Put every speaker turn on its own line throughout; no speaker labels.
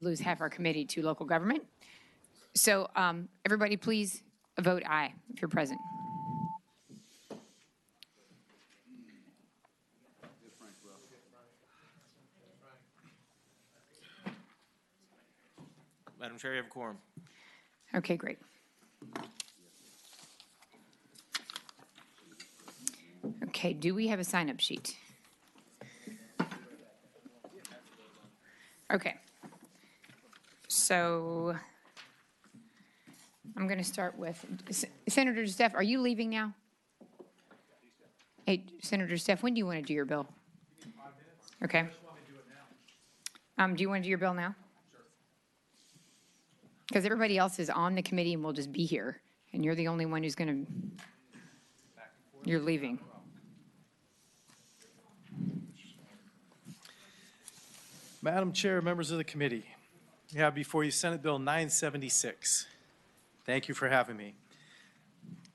lose half our committee to local government. So everybody please vote aye if you're present.
Madam Chair, you have a quorum.
Okay, great. Okay, do we have a sign-up sheet? Okay. So I'm going to start with Senator Steph. Are you leaving now? Hey, Senator Steph, when do you want to do your bill?
5 minutes.
Okay.
I just want to do it now.
Do you want to do your bill now?
Sure.
Because everybody else is on the committee and will just be here, and you're the only one who's going to, you're leaving.
Madam Chair, members of the committee, we have before you Senate Bill 976. Thank you for having me.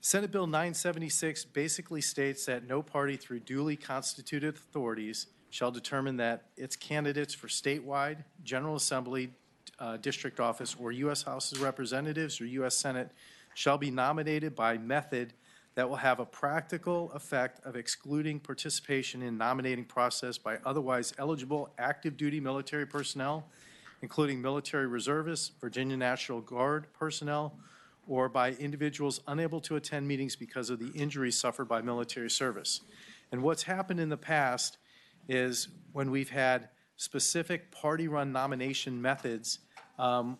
Senate Bill 976 basically states that no party through duly constituted authorities shall determine that its candidates for statewide, General Assembly, district office, or U.S. House of Representatives or U.S. Senate shall be nominated by method that will have a practical effect of excluding participation in nominating process by otherwise eligible active duty military personnel, including military reservists, Virginia National Guard personnel, or by individuals unable to attend meetings because of the injuries suffered by military service. And what's happened in the past is when we've had specific party-run nomination methods,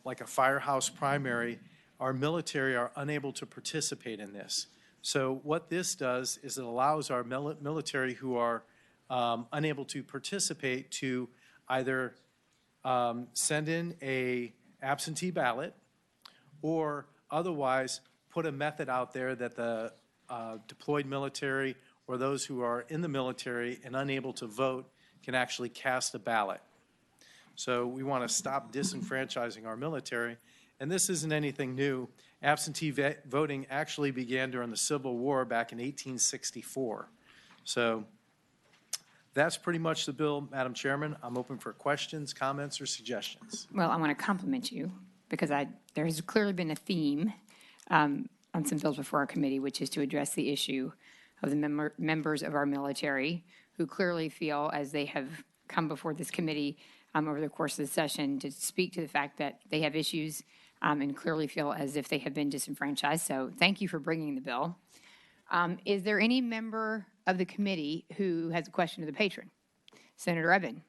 like a firehouse primary, our military are unable to participate in this. So what this does is it allows our military who are unable to participate to either send in a absentee ballot or otherwise put a method out there that the deployed military or those who are in the military and unable to vote can actually cast a ballot. So we want to stop disenfranchising our military. And this isn't anything new. Absentee voting actually began during the Civil War back in 1864. So that's pretty much the bill, Madam Chairman. I'm open for questions, comments, or suggestions.
Well, I want to compliment you because there has clearly been a theme on some bills before our committee, which is to address the issue of the members of our military who clearly feel, as they have come before this committee over the course of the session, to speak to the fact that they have issues and clearly feel as if they have been disenfranchised. So thank you for bringing the bill. Is there any member of the committee who has a question to the patron? Senator Eben.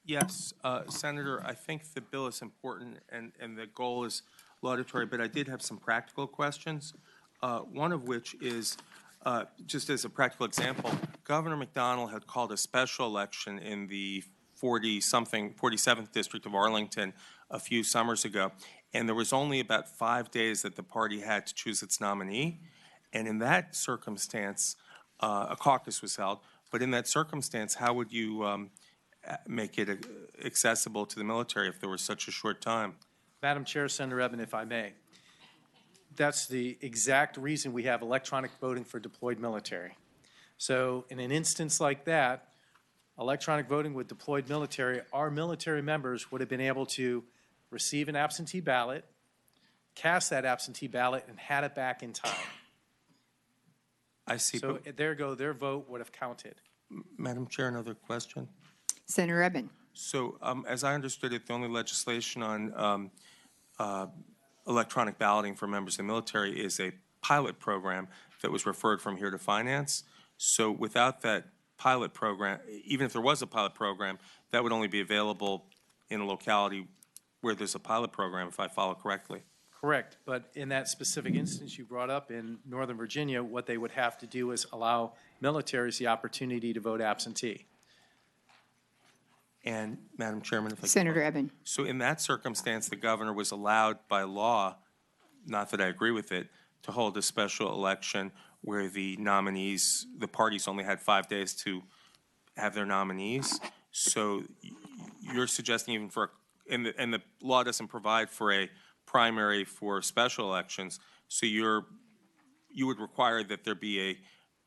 Yes, Senator, I think the bill is important and the goal is laudatory, but I did have some practical questions. One of which is, just as a practical example, Governor McDonnell had called a special election in the 47th district of Arlington a few summers ago, and there was only about 5 days that the party had to choose its nominee. And in that circumstance, a caucus was held. But in that circumstance, how would you make it accessible to the military if there was such a short time?
Madam Chair, Senator Eben, if I may. That's the exact reason we have electronic voting for deployed military. So in an instance like that, electronic voting with deployed military, our military members would have been able to receive an absentee ballot, cast that absentee ballot, and had it back in time.
I see.
So there go, their vote would have counted.
Madam Chair, another question.
Senator Eben.
So as I understood it, the only legislation on electronic balloting for members of the military is a pilot program that was referred from here to finance. So without that pilot program, even if there was a pilot program, that would only be available in a locality where there's a pilot program, if I follow correctly.
Correct, but in that specific instance you brought up in Northern Virginia, what they would have to do is allow militaries the opportunity to vote absentee.
And Madam Chairman, if I
Senator Eben.
So in that circumstance, the governor was allowed by law, not that I agree with it, to hold a special election where the nominees, the parties only had 5 days to have their nominees. So you're suggesting even for, and the law doesn't provide for a primary for special elections, so you would require that there be a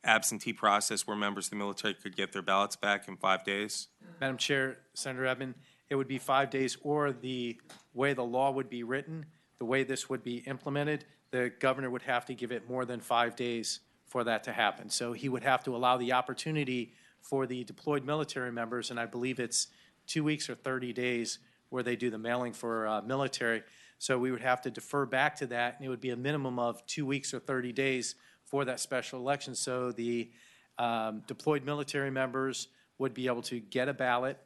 absentee process where members of the military could get their ballots back in 5 days?
Madam Chair, Senator Eben, it would be 5 days, or the way the law would be written, the way this would be implemented, the governor would have to give it more than 5 days for that to happen. So he would have to allow the opportunity for the deployed military members, and I believe it's 2 weeks or 30 days where they do the mailing for military. So we would have to defer back to that, and it would be a minimum of 2 weeks or 30 days for that special election. So the deployed military members would be able to get a ballot,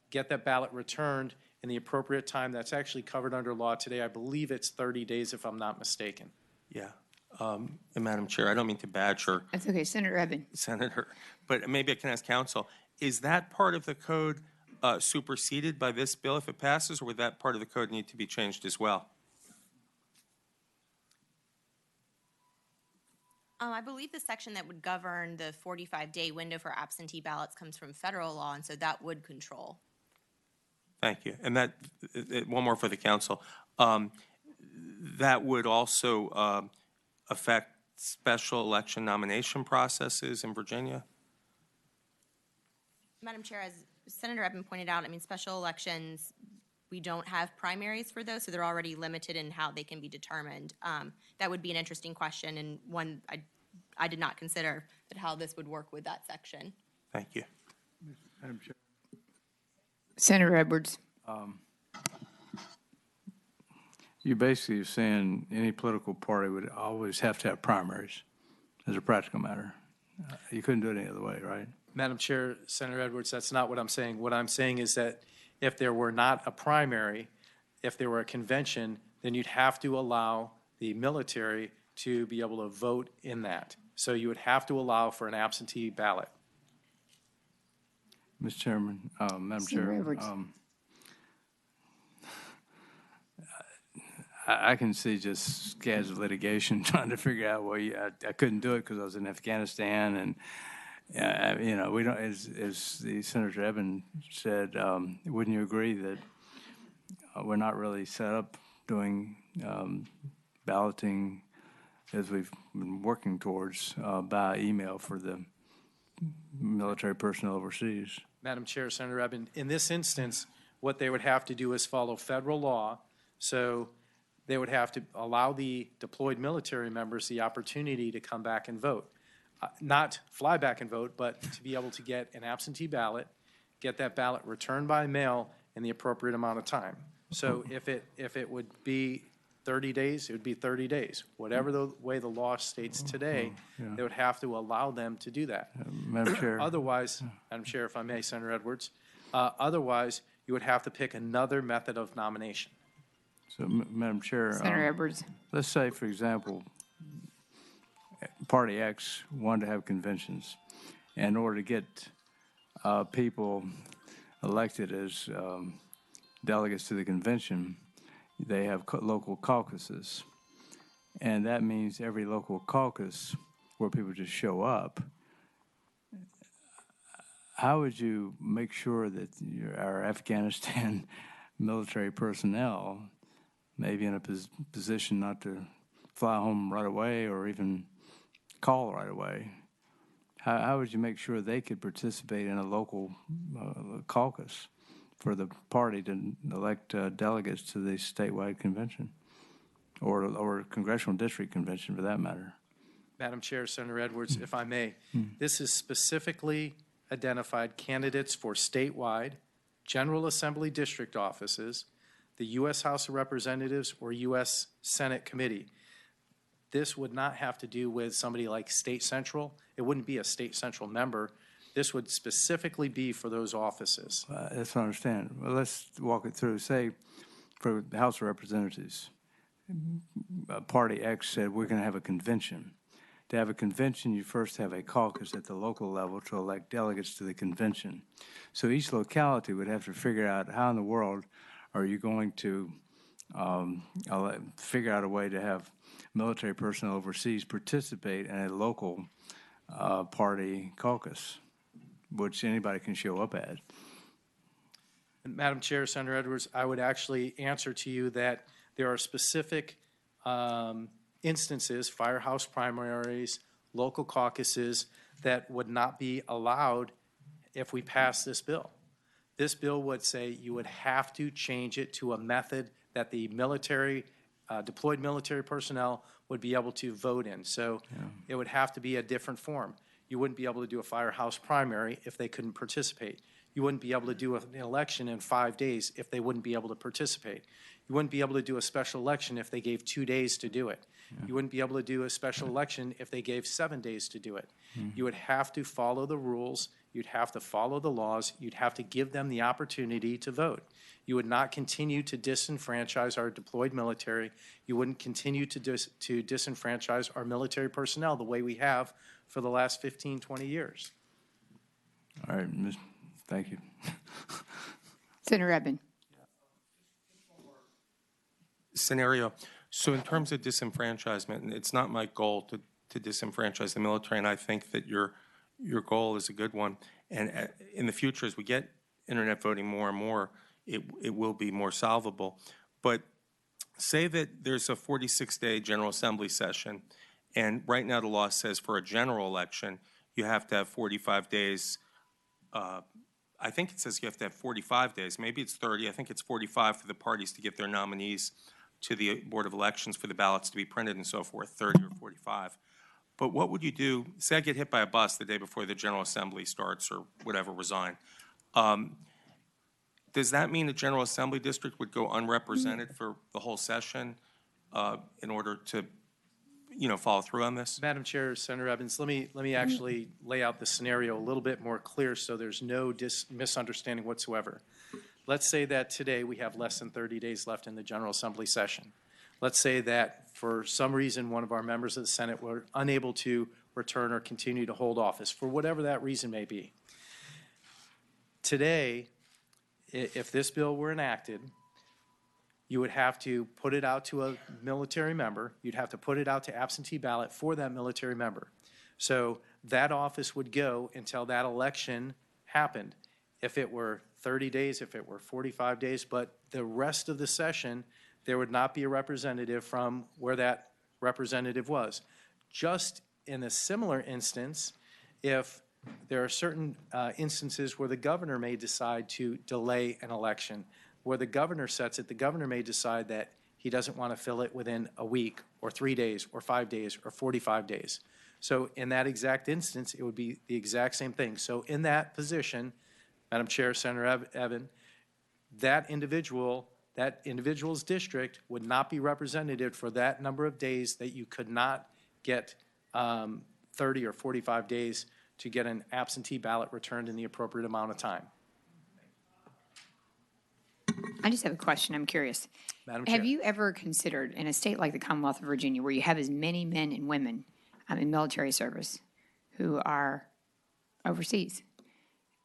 get that ballot returned in the appropriate time. That's actually covered under law today. I believe it's 30 days, if I'm not mistaken.
Yeah. And Madam Chair, I don't mean to badger
That's okay, Senator Eben.
Senator, but maybe I can ask counsel, is that part of the code superseded by this bill if it passes, or would that part of the code need to be changed as well?
I believe the section that would govern the 45-day window for absentee ballots comes from federal law, and so that would control.
Thank you. And that, one more for the council. That would also affect special election nomination processes in Virginia?
Madam Chair, as Senator Eben pointed out, I mean, special elections, we don't have primaries for those, so they're already limited in how they can be determined. That would be an interesting question, and one I did not consider, but how this would work with that section.
Thank you.
Madam Chair.
Senator Edwards.
You basically are saying any political party would always have to have primaries as a practical matter. You couldn't do it any other way, right?
Madam Chair, Senator Edwards, that's not what I'm saying. What I'm saying is that if there were not a primary, if there were a convention, then you'd have to allow the military to be able to vote in that. So you would have to allow for an absentee ballot.
Mr. Chairman, Madam
Senator
Chair,
Edwards.
I can see just scads of litigation trying to figure out, well, I couldn't do it because I was in Afghanistan, and you know, we don't. As the Senator Eben said, wouldn't you agree that we're not really set up doing balloting as we've been working towards by email for the military personnel overseas?
Madam Chair, Senator Eben, in this instance, what they would have to do is follow federal law. So they would have to allow the deployed military members the opportunity to come back and vote. Not fly back and vote, but to be able to get an absentee ballot, get that ballot returned by mail in the appropriate amount of time. So if it would be 30 days, it would be 30 days. Whatever the way the law states today, they would have to allow them to do that.
Madam Chair.
Otherwise, Madam Chair, if I may, Senator Edwards, otherwise you would have to pick another method of nomination.
So, Madam Chair.
Senator Edwards.
Let's say, for example, Party X wanted to have conventions. In order to get people elected as delegates to the convention, they have local caucuses. And that means every local caucus where people just show up. How would you make sure that our Afghanistan military personnel may be in a position not to fly home right away or even call right away? How would you make sure they could participate in a local caucus for the party to elect delegates to the statewide convention or congressional district convention for that matter?
Madam Chair, Senator Edwards, if I may, this is specifically identified candidates for statewide, General Assembly district offices, the U.S. House of Representatives, or U.S. Senate committee. This would not have to do with somebody like State Central. It wouldn't be a State Central member. This would specifically be for those offices.
That's what I understand. Well, let's walk it through. Say, for the House of Representatives, Party X said we're going to have a convention. To have a convention, you first have a caucus at the local level to elect delegates to the convention. So each locality would have to figure out how in the world are you going to figure out a way to have military personnel overseas participate in a local party caucus, which anybody can show up at.
And Madam Chair, Senator Edwards, I would actually answer to you that there are specific instances, firehouse primaries, local caucuses, that would not be allowed if we pass this bill. This bill would say you would have to change it to a method that the military, deployed military personnel would be able to vote in. So it would have to be a different form. You wouldn't be able to do a firehouse primary if they couldn't participate. You wouldn't be able to do an election in 5 days if they wouldn't be able to participate. You wouldn't be able to do a special election if they gave 2 days to do it. You wouldn't be able to do a special election if they gave 7 days to do it. You would have to follow the rules. You'd have to follow the laws. You'd have to give them the opportunity to vote. You would not continue to disenfranchise our deployed military. You wouldn't continue to disenfranchise our military personnel the way we have for the last 15, 20 years.
All right, thank you.
Senator Eben.
Scenario. So in terms of disenfranchisement, and it's not my goal to disenfranchise the military, and I think that your goal is a good one. And in the future, as we get internet voting more and more, it will be more solvable. But say that there's a 46-day General Assembly session, and right now the law says for a general election, you have to have 45 days. I think it says you have to have 45 days. Maybe it's 30. I think it's 45 for the parties to get their nominees to the Board of Elections for the ballots to be printed and so forth, 30 or 45. But what would you do? Say I get hit by a bus the day before the General Assembly starts or whatever, resign. Does that mean the General Assembly district would go unrepresented for the whole session in order to, follow through on this?
Madam Chair, Senator Evans, let me actually lay out the scenario a little bit more clear so there's no misunderstanding whatsoever. Let's say that today we have less than 30 days left in the General Assembly session. Let's say that for some reason one of our members of the Senate were unable to return or continue to hold office, for whatever that reason may be. Today, if this bill were enacted, you would have to put it out to a military member. You'd have to put it out to absentee ballot for that military member. So that office would go until that election happened. If it were 30 days, if it were 45 days, but the rest of the session, there would not be a representative from where that representative was. Just in a similar instance, if there are certain instances where the governor may decide to delay an election, where the governor sets it, the governor may decide that he doesn't want to fill it within a week or 3 days or 5 days or 45 days. So in that exact instance, it would be the exact same thing. So in that position, Madam Chair, Senator Eben, that individual's district would not be represented for that number of days that you could not get 30 or 45 days to get an absentee ballot returned in the appropriate amount of time.
I just have a question. I'm curious.
Madam Chair.
Have you ever considered, in a state like the Commonwealth of Virginia, where you have as many men and women in military service who are overseas,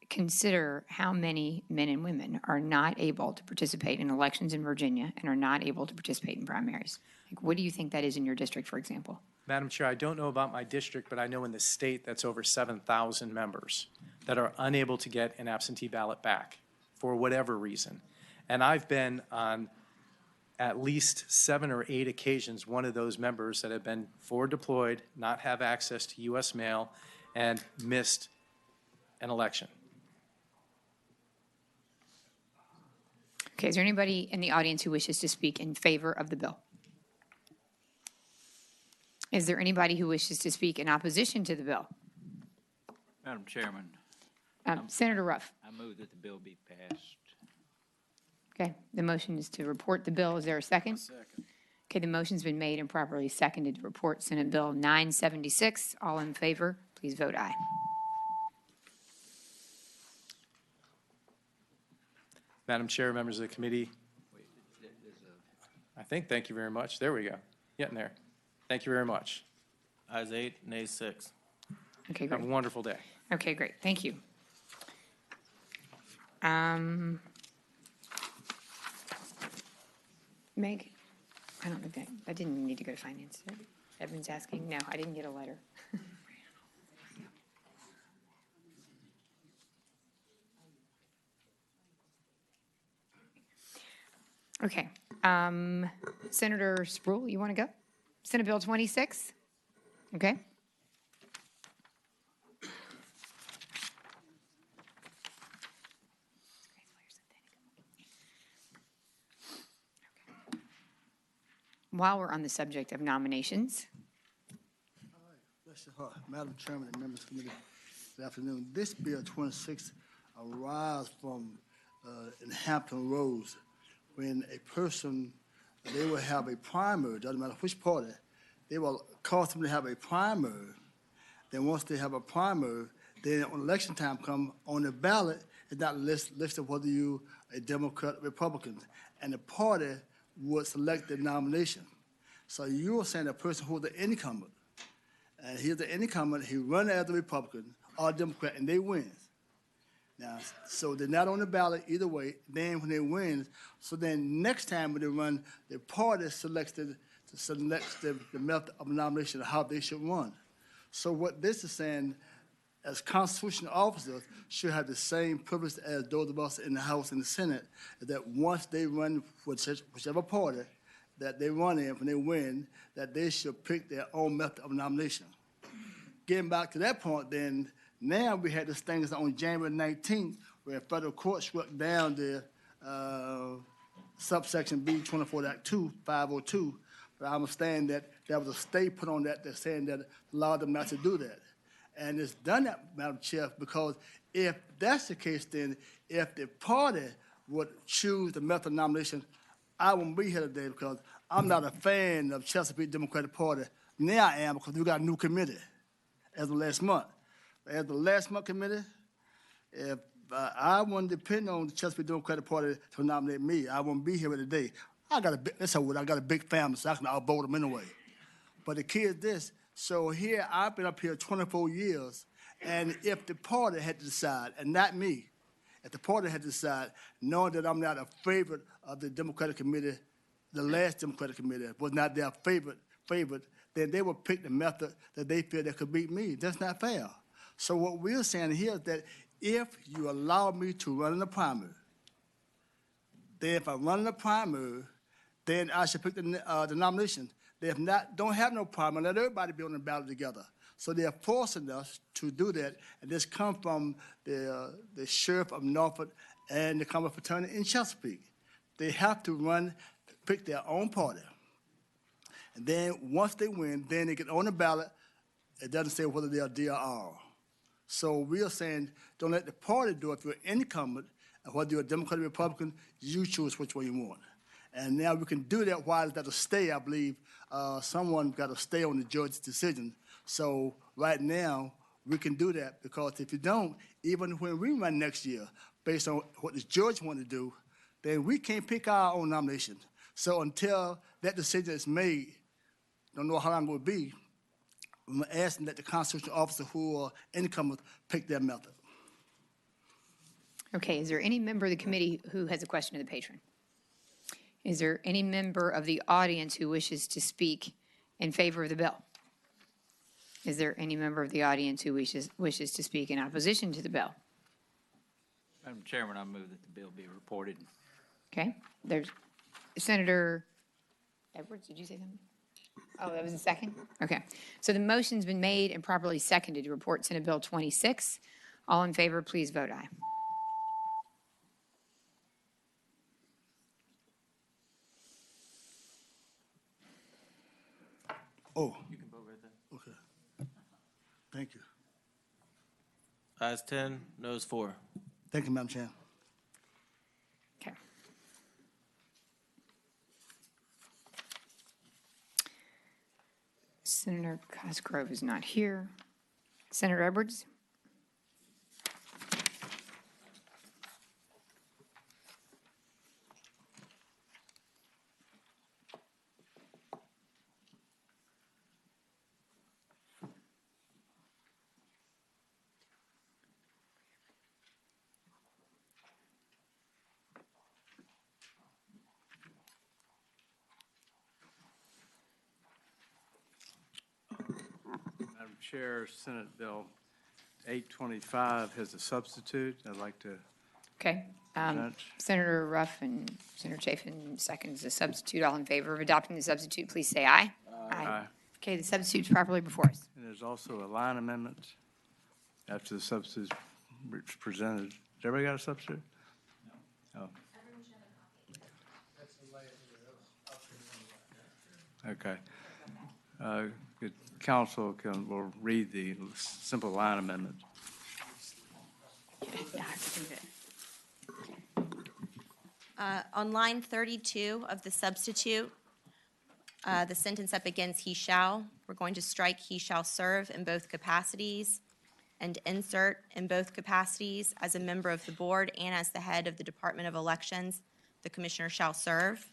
consider how many men and women are not able to participate in elections in Virginia and are not able to participate in primaries? Like, what do you think that is in your district, for example?
Madam Chair, I don't know about my district, but I know in the state that's over 7,000 members that are unable to get an absentee ballot back for whatever reason. And I've been on at least 7 or 8 occasions one of those members that have been forward deployed, not have access to U.S. mail, and missed an election.
Okay, is there anybody in the audience who wishes to speak in favor of the bill? Is there anybody who wishes to speak in opposition to the bill?
Madam Chairman,
Senator Ruff.
I move that the bill be passed.
Okay, the motion is to report the bill. Is there a second?
Second.
Okay, the motion's been made and properly seconded to report Senate Bill 976. All in favor, please vote aye.
Madam Chair, members of the committee, thank you very much. There we go. Getting there. Thank you very much.
Ayes 8, nays 6.
Okay,
Have
great.
a wonderful day.
Okay, great. Thank you. Meg, I don't think that didn't need to go to finance. Evan's asking. No, I didn't get a letter. Okay. Senator Spruill, you want to go? Senate Bill 26? Okay. while we're on the subject of nominations,
Bless your heart. Madam Chairman and members of the committee, good afternoon. This Bill 26 arises from in Hampton Roads, when a person, they will have a primary, doesn't matter which party, they will cause them to have a primary. Then once they have a primary, then when election time come on the ballot, it's not listed whether you a Democrat or Republican, and the party would select the nomination. So you are saying a person who's the incumbent, and he's the incumbent, he run as a Republican or Democrat, and they win. Now, so they're not on the ballot either way. Then when they win, so then next time when they run, the party selects the method of nomination of how they should run. So what this is saying, as constitutional officers, should have the same privilege as those of us in the House and the Senate, that once they run for whichever party that they run in, when they win, that they should pick their own method of nomination. Getting back to that point, then, now we had this thing on January 19th, where federal court struck down the subsection B 24.2, 502. But I understand that there was a stay put on that that's saying that allowed them not to do that. And it's done that, Madam Chair, because if that's the case, then if the party would choose the method of nomination, I won't be here today because I'm not a fan of Chesapeake Democratic Party. Now I am, because we got a new committee as of last month. As the last month committee, if I wouldn't depend on the Chesapeake Democratic Party to nominate me, I wouldn't be here today. I got a big family, so I can outvote them anyway. But the key is this. So here, I've been up here 24 years, and if the party had to decide, and not me, if the party had to decide, knowing that I'm not a favorite of the Democratic Committee, the last Democratic Committee was not their favorite, then they would pick the method that they feel that could beat me. That's not fair. So what we're saying here is that if you allow me to run in the primary, then if I run in the primary, then I should pick the nomination. They have not, don't have no primary, let everybody be on the ballot together. So they're forcing us to do that, and this comes from the sheriff of Norfolk and the common fraternity in Chesapeake. They have to run, pick their own party. And then once they win, then they get on the ballot. It doesn't say whether they are D or R. So we are saying, don't let the party do it. If you're incumbent, and whether you're a Democrat or Republican, you choose which one you want. And now we can do that while there's a stay, I believe. Someone got to stay on the judge's decision. So right now, we can do that, because if you don't, even when we run next year, based on what the judge want to do, then we can't pick our own nomination. So until that decision is made, don't know how long it will be, I'm asking that the constitutional officer who are incumbent pick their method.
okay, is there any member of the committee who has a question to the patron? Is there any member of the audience who wishes to speak in favor of the bill? Is there any member of the audience who wishes to speak in opposition to the bill?
Madam Chairman, I move that the bill be reported.
Okay, there's Senator Edwards, did you say something? Oh, that was a second? Okay. So the motion's been made and properly seconded to report Senate Bill 26. All in favor, please vote aye.
Oh,
You can vote right there.
okay. Thank you.
Ayes 10, noes 4.
Thank you, Madam Chair.
Okay. Senator Cosgrove is not here. Senator Edwards?
Madam Chair, Senate Bill 825 has a substitute. I'd like to
Okay.
present.
Senator Ruff and Senator Chafin seconds the substitute. All in favor of adopting the substitute, please say aye.
Aye.
Okay, the substitute's properly before us.
And there's also a line amendment after the substitute is presented. Has everybody got a substitute? No. Oh. Okay. Good. Council will read the simple line amendment.
On line 32 of the substitute, the sentence that begins "he shall," we're going to strike "he shall serve in both capacities" and insert "in both capacities as a member of the board and as the head of the Department of Elections, the commissioner shall serve."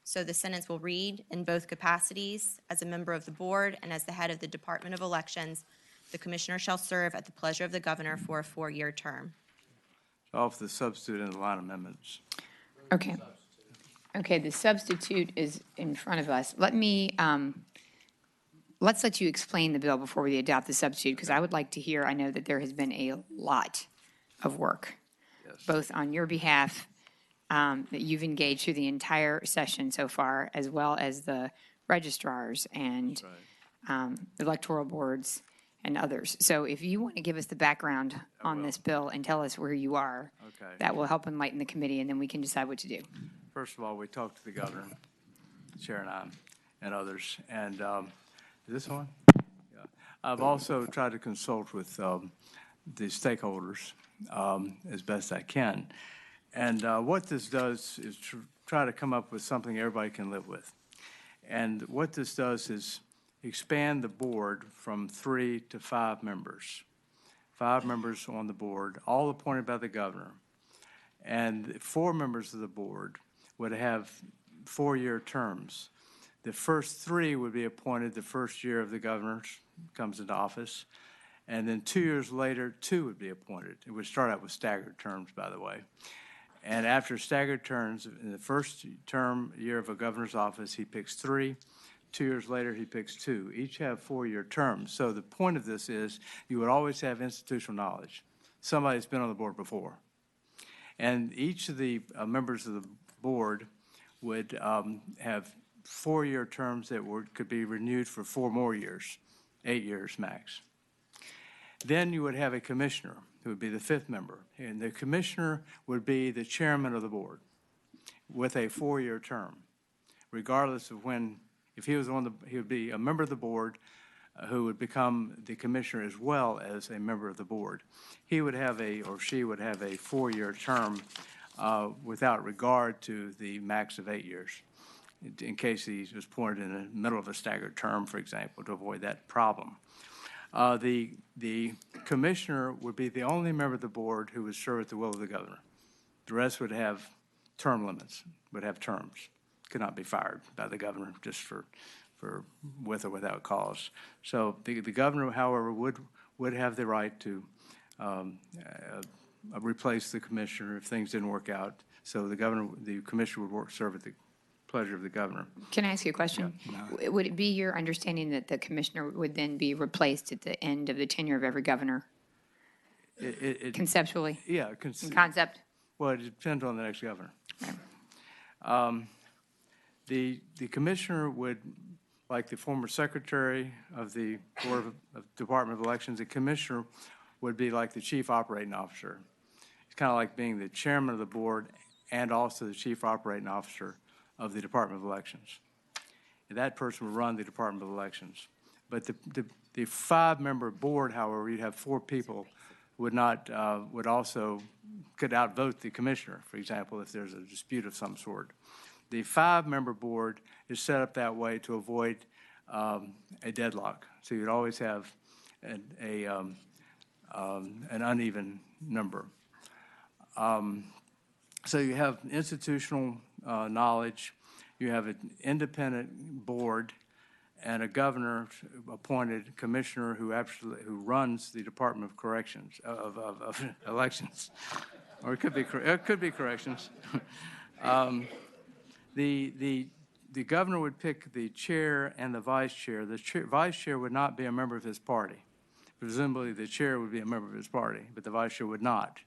So the sentence will read, "In both capacities as a member of the board and as the head of the Department of Elections, the commissioner shall serve at the pleasure of the governor for a 4-year term."
Off the substitute and the line amendments.
Okay. Okay, the substitute is in front of us. Let's let you explain the bill before we adopt the substitute, because I would like to hear, I know that there has been a lot of work, both on your behalf, that you've engaged through the entire session so far, as well as the registrars and electoral boards and others. So if you want to give us the background on this bill and tell us where you are,
Okay.
that will help enlighten the committee, and then we can decide what to do.
First of all, we talked to the governor, the chair and I, and others. And is this on? Yeah. I've also tried to consult with the stakeholders as best I can. And what this does is try to come up with something everybody can live with. And what this does is expand the board from 3 to 5 members. 5 members on the board, all appointed by the governor. And 4 members of the board would have 4-year terms. The first 3 would be appointed the first year of the governor comes into office. And then 2 years later, 2 would be appointed. It would start out with staggered terms, by the way. And after staggered terms, in the first term year of a governor's office, he picks 3. 2 years later, he picks 2. Each have 4-year terms. So the point of this is you would always have institutional knowledge. Somebody's been on the board before. And each of the members of the board would have 4-year terms that could be renewed for 4 more years, 8 years max. Then you would have a commissioner who would be the 5th member. And the commissioner would be the chairman of the board with a 4-year term, regardless of when, if he was he would be a member of the board who would become the commissioner as well as a member of the board. He would have or she would have a 4-year term without regard to the max of 8 years, in case he was appointed in the middle of a staggered term, for example, to avoid that problem. The commissioner would be the only member of the board who would serve at the will of the governor. The rest would have term limits, would have terms. Could not be fired by the governor just for with or without cause. So the governor, however, would have the right to replace the commissioner if things didn't work out. So the commissioner would serve at the pleasure of the governor.
Can I ask you a question?
Yeah.
Would it be your understanding that the commissioner would then be replaced at the end of the tenure of every governor, conceptually?
Yeah.
In concept?
Well, it depends on the next governor.
Okay.
The commissioner would, like the former secretary of the Board of Department of Elections, the commissioner would be like the chief operating officer. It's kind of like being the chairman of the board and also the chief operating officer of the Department of Elections. And that person would run the Department of Elections. But the 5-member board, however, you'd have 4 people would also could outvote the commissioner, for example, if there's a dispute of some sort. The 5-member board is set up that way to avoid a deadlock. So you'd always have an uneven number. So you have institutional knowledge, you have an independent board, and a governor-appointed commissioner who runs the Department of Corrections of Elections, or it could be corrections. The governor would pick the chair and the vice chair. The vice chair would not be a member of his party. Presumably, the chair would be a member of his party, but the vice chair would not.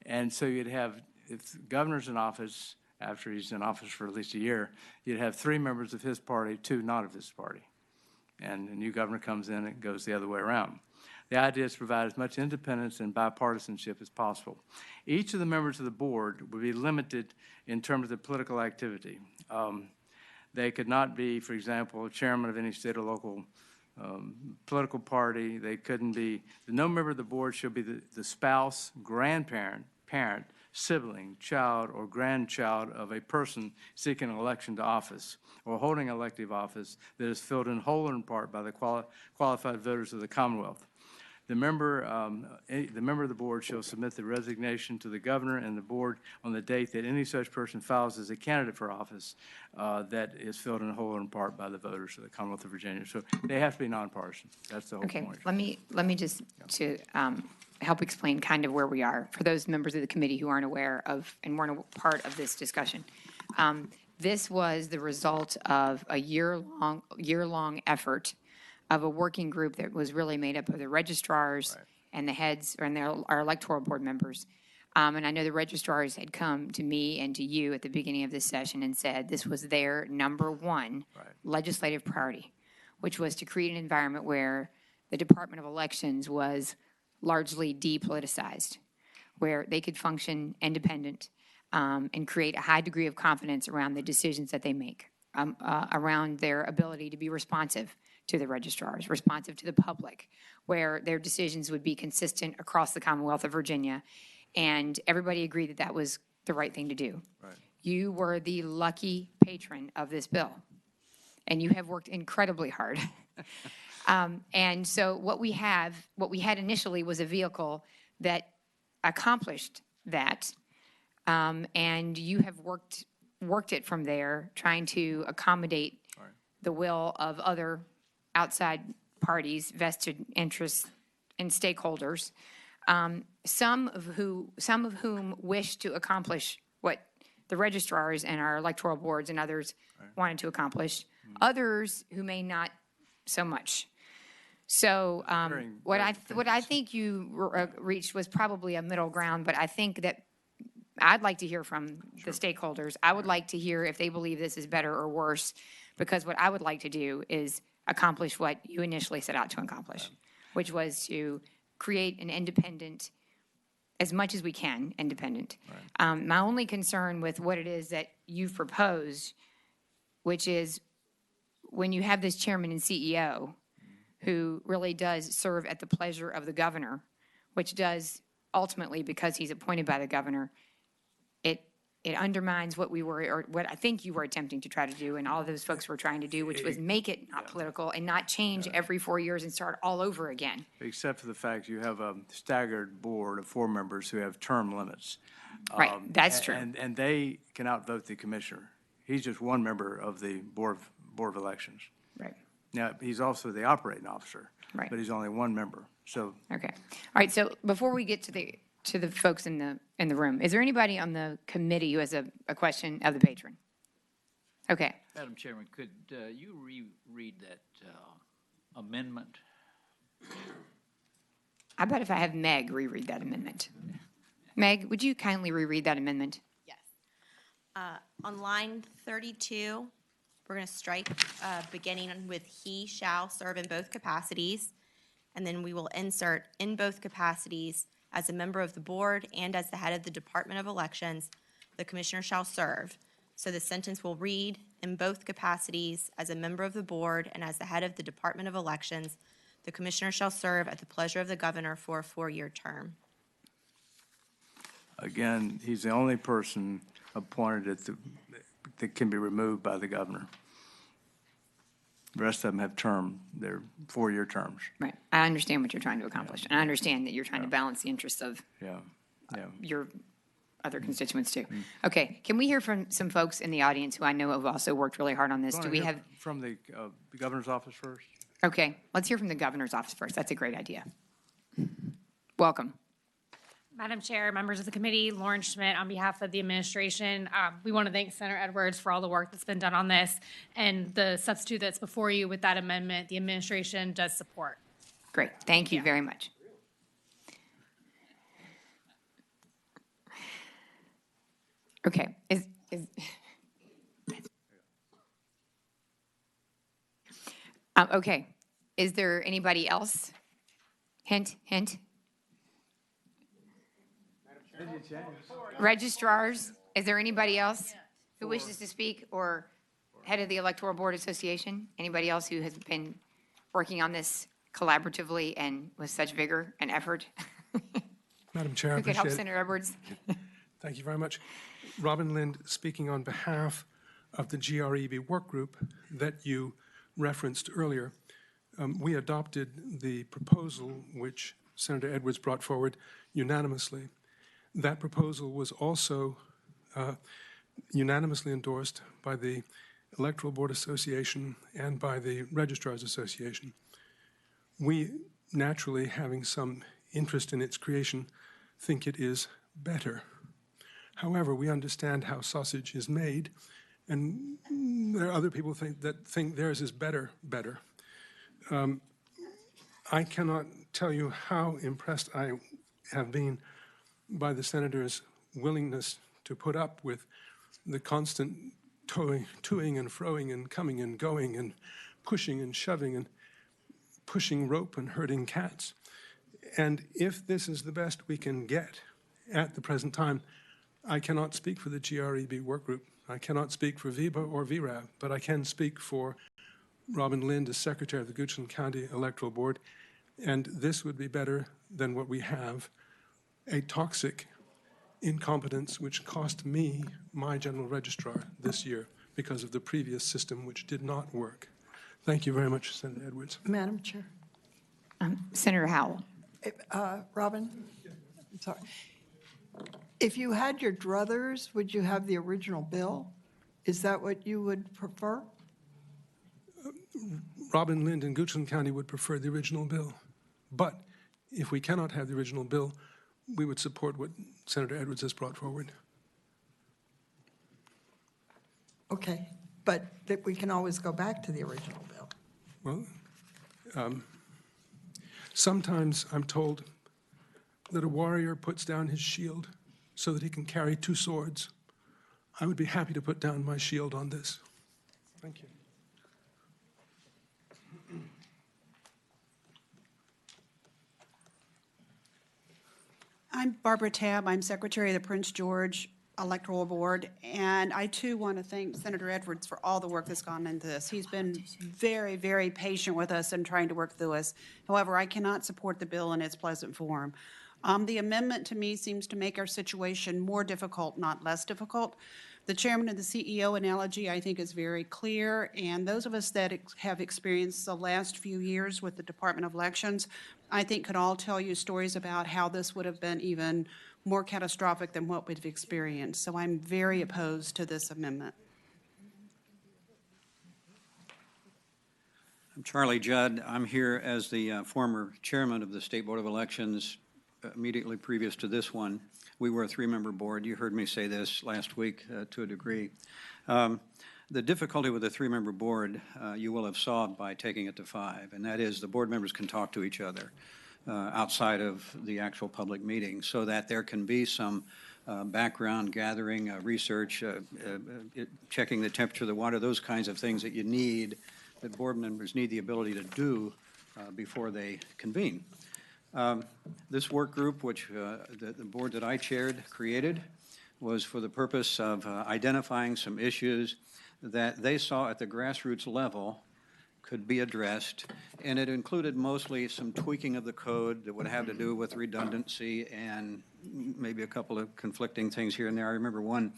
And so you'd have, if the governor's in office, after he's in office for at least a year, you'd have 3 members of his party, 2 not of his party. And the new governor comes in, it goes the other way around. The idea is to provide as much independence and bipartisanship as possible. Each of the members of the board would be limited in terms of political activity. They could not be, for example, chairman of any state or local political party. They couldn't be, no member of the board shall be the spouse, grandparent, parent, sibling, child, or grandchild of a person seeking an election to office or holding elective office that is filled in whole or in part by the qualified voters of the Commonwealth. The member of the board shall submit the resignation to the governor and the board on the date that any such person files as a candidate for office that is filled in whole or in part by the voters of the Commonwealth of Virginia. So they have to be nonpartisan. That's the whole
Okay,
point.
let me just to help explain kind of where we are for those members of the committee who aren't aware of and weren't a part of this discussion. This was the result of a year-long effort of a working group that was really made up of the registrars and the heads and our electoral board members. And I know the registrars had come to me and to you at the beginning of this session and said this was their number one legislative priority, which was to create an environment where the Department of Elections was largely depoliticized, where they could function independent and create a high degree of confidence around the decisions that they make, around their ability to be responsive to the registrars, responsive to the public, where their decisions would be consistent across the Commonwealth of Virginia. And everybody agreed that that was the right thing to do.
Right.
You were the lucky patron of this bill, and you have worked incredibly hard. And so what we had initially was a vehicle that accomplished that, and you have worked it from there, trying to accommodate the will of other outside parties, vested interests, and stakeholders, some of whom wish to accomplish what the registrars and our electoral boards and others wanted to accomplish, others who may not so much. So what I think you reached was probably a middle ground, but I think that I'd like to hear from the stakeholders. I would like to hear if they believe this is better or worse, because what I would like to do is accomplish what you initially set out to accomplish, which was to create an independent, as much as we can, independent. My only concern with what it is that you've proposed, which is when you have this chairman and CEO who really does serve at the pleasure of the governor, which does ultimately, because he's appointed by the governor, it undermines what we were, or what I think you were attempting to try to do, and all of those folks were trying to do, which was make it not political and not change every 4 years and start all over again.
Except for the fact you have a staggered board of 4 members who have term limits.
Right, that's true.
And they can outvote the commissioner. He's just one member of the Board of Elections.
Right.
Now, he's also the operating officer.
Right.
But he's only one member, so.
Okay. All right, so before we get to the folks in the room, is there anybody on the committee who has a question of the patron? Okay.
Madam Chairman, could you reread that amendment?
How about if I have Meg reread that amendment? Meg, would you kindly reread that amendment?
Yes. On line 32, we're going to strike beginning with "he shall serve in both capacities," and then we will insert "in both capacities as a member of the board and as the head of the Department of Elections, the commissioner shall serve." So the sentence will read, "In both capacities as a member of the board and as the head of the Department of Elections, the commissioner shall serve at the pleasure of the governor for a 4-year term."
Again, he's the only person appointed that can be removed by the governor. The rest of them have they're 4-year terms.
Right. I understand what you're trying to accomplish, and I understand that you're trying to balance the interests of
Yeah.
your other constituents too. Okay, can we hear from some folks in the audience who I know have also worked really hard on this? Do we have,
From the governor's office first?
okay, let's hear from the governor's office first. That's a great idea. Welcome.
Madam Chair, members of the committee, Lauren Schmidt on behalf of the administration. We want to thank Senator Edwards for all the work that's been done on this, and the substitute that's before you with that amendment, the administration does support.
Great, thank you very much. Okay, okay, is there anybody else? Hint, hint. Registrars, is there anybody else who wishes to speak, or head of the Electoral Board Association? Anybody else who has been working on this collaboratively and with such vigor and effort?
Madam Chair, I
Who could help
appreciate it.
Senator Edwards?
Thank you very much. Robin Lind, speaking on behalf of the GREB work group that you referenced earlier. We adopted the proposal which Senator Edwards brought forward unanimously. That proposal was also unanimously endorsed by the Electoral Board Association and by the Registrars Association. We, naturally, having some interest in its creation, think it is better. However, we understand how sausage is made, and there are other people that think theirs is better. I cannot tell you how impressed I have been by the senator's willingness to put up with the constant toing and froing and coming and going and pushing and shoving and pushing rope and herding cats. And if this is the best we can get at the present time, I cannot speak for the GREB work group. I cannot speak for VIBA or VRAB, but I can speak for Robin Lind as Secretary of the Goochland County Electoral Board, and this would be better than what we have, a toxic incompetence which cost me my general registrar this year because of the previous system which did not work. Thank you very much, Senator Edwards.
Madam Chair.
Senator Howell.
Robin? I'm sorry. If you had your druthers, would you have the original bill? Is that what you would prefer?
Robin Lind in Goochland County would prefer the original bill. But if we cannot have the original bill, we would support what Senator Edwards has brought forward.
Okay, but that we can always go back to the original bill.
Well, sometimes I'm told that a warrior puts down his shield so that he can carry two swords. I would be happy to put down my shield on this. Thank you.
I'm Barbara Tabb. I'm Secretary of the Prince George Electoral Board, and I too want to thank Senator Edwards for all the work that's gone into this. He's been very, very patient with us and trying to work through us. However, I cannot support the bill in its present form. The amendment to me seems to make our situation more difficult, not less difficult. The chairman of the CEO analogy, I think, is very clear, and those of us that have experienced the last few years with the Department of Elections, I think could all tell you stories about how this would have been even more catastrophic than what we've experienced. So I'm very opposed to this amendment.
I'm Charlie Judd. I'm here as the former chairman of the State Board of Elections immediately previous to this one. We were a three-member board. You heard me say this last week to a degree. The difficulty with a three-member board you will have solved by taking it to five, and that is the board members can talk to each other outside of the actual public meeting so that there can be some background gathering, research, checking the temperature of the water, those kinds of things that you need, that board members need the ability to do before they convene. This work group, which the board that I chaired created, was for the purpose of identifying some issues that they saw at the grassroots level could be addressed, and it included mostly some tweaking of the code that would have to do with redundancy and maybe a couple of conflicting things here and there. I remember one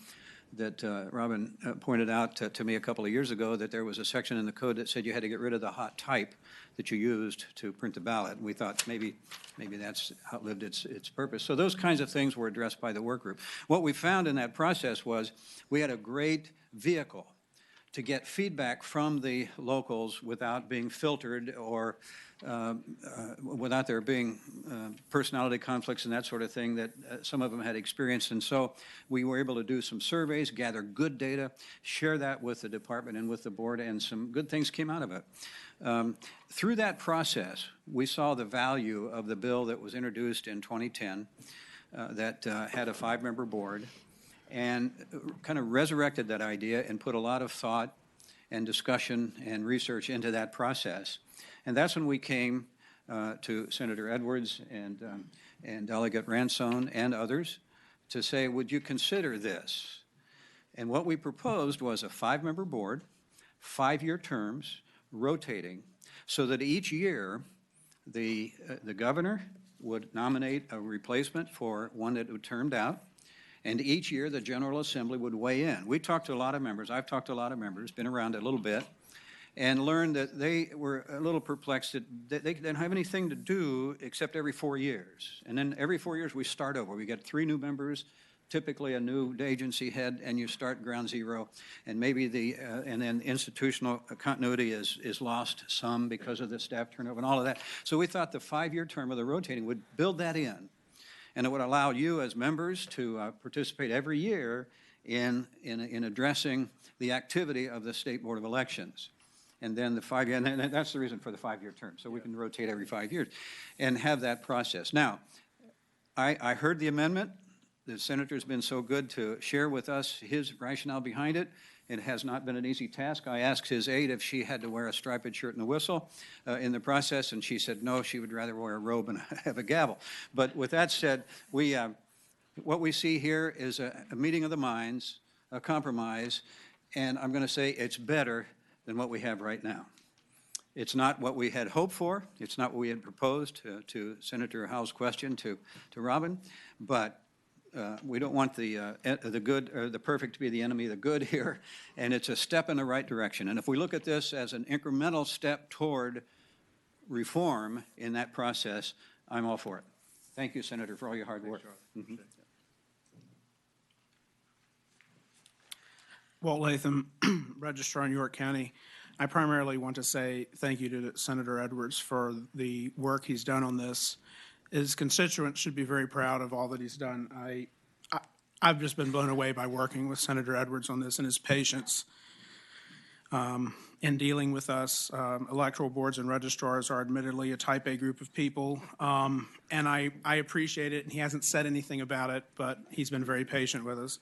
that Robin pointed out to me a couple of years ago, that there was a section in the code that said you had to get rid of the hot type that you used to print the ballot. And we thought maybe that's outlived its purpose. So those kinds of things were addressed by the work group. What we found in that process was we had a great vehicle to get feedback from the locals without being filtered or without there being personality conflicts and that sort of thing that some of them had experienced. And so we were able to do some surveys, gather good data, share that with the department and with the board, and some good things came out of it. Through that process, we saw the value of the bill that was introduced in 2010 that had a five-member board, and kind of resurrected that idea and put a lot of thought and discussion and research into that process. And that's when we came to Senator Edwards and Delegate Ransone and others to say, would you consider this? And what we proposed was a five-member board 5-year terms, rotating, so that each year, the governor would nominate a replacement for one that would termed out, and each year, the General Assembly would weigh in. We talked to a lot of members. I've talked to a lot of members, been around it a little bit, and learned that they were a little perplexed that they didn't have anything to do except every 4 years. And then every 4 years, we start over. We get 3 new members, typically a new agency head, and you start ground zero. And maybe and then institutional continuity is lost some because of the staff turnover and all of that. So we thought the 5-year term of the rotating would build that in. And it would allow you as members to participate every year in addressing the activity of the State Board of Elections. And then the 5-year, and that's the reason for the 5-year term, so we can rotate every 5 years and have that process. Now, I heard the amendment. The senator's been so good to share with us his rationale behind it. It has not been an easy task. I asked his aide if she had to wear a striped shirt and a whistle in the process, and she said no, she would rather wear a robe and have a gavel. But with that said, what we see here is a meeting of the minds, a compromise, and I'm going to say it's better than what we have right now. It's not what we had hoped for. It's not what we had proposed to Senator Howe's question to Robin, but we don't want the good or the perfect to be the enemy of the good here, and it's a step in the right direction. And if we look at this as an incremental step toward reform in that process, I'm all for it. Thank you, Senator, for all your hard work.
Walt Latham, Registrar in York County. I primarily want to say thank you to Senator Edwards for the work he's done on this. His constituents should be very proud of all that he's done. I've just been blown away by working with Senator Edwards on this and his patience in dealing with us. Electoral boards and registrars are admittedly a type A group of people, and I appreciate it, and he hasn't said anything about it, but he's been very patient with us.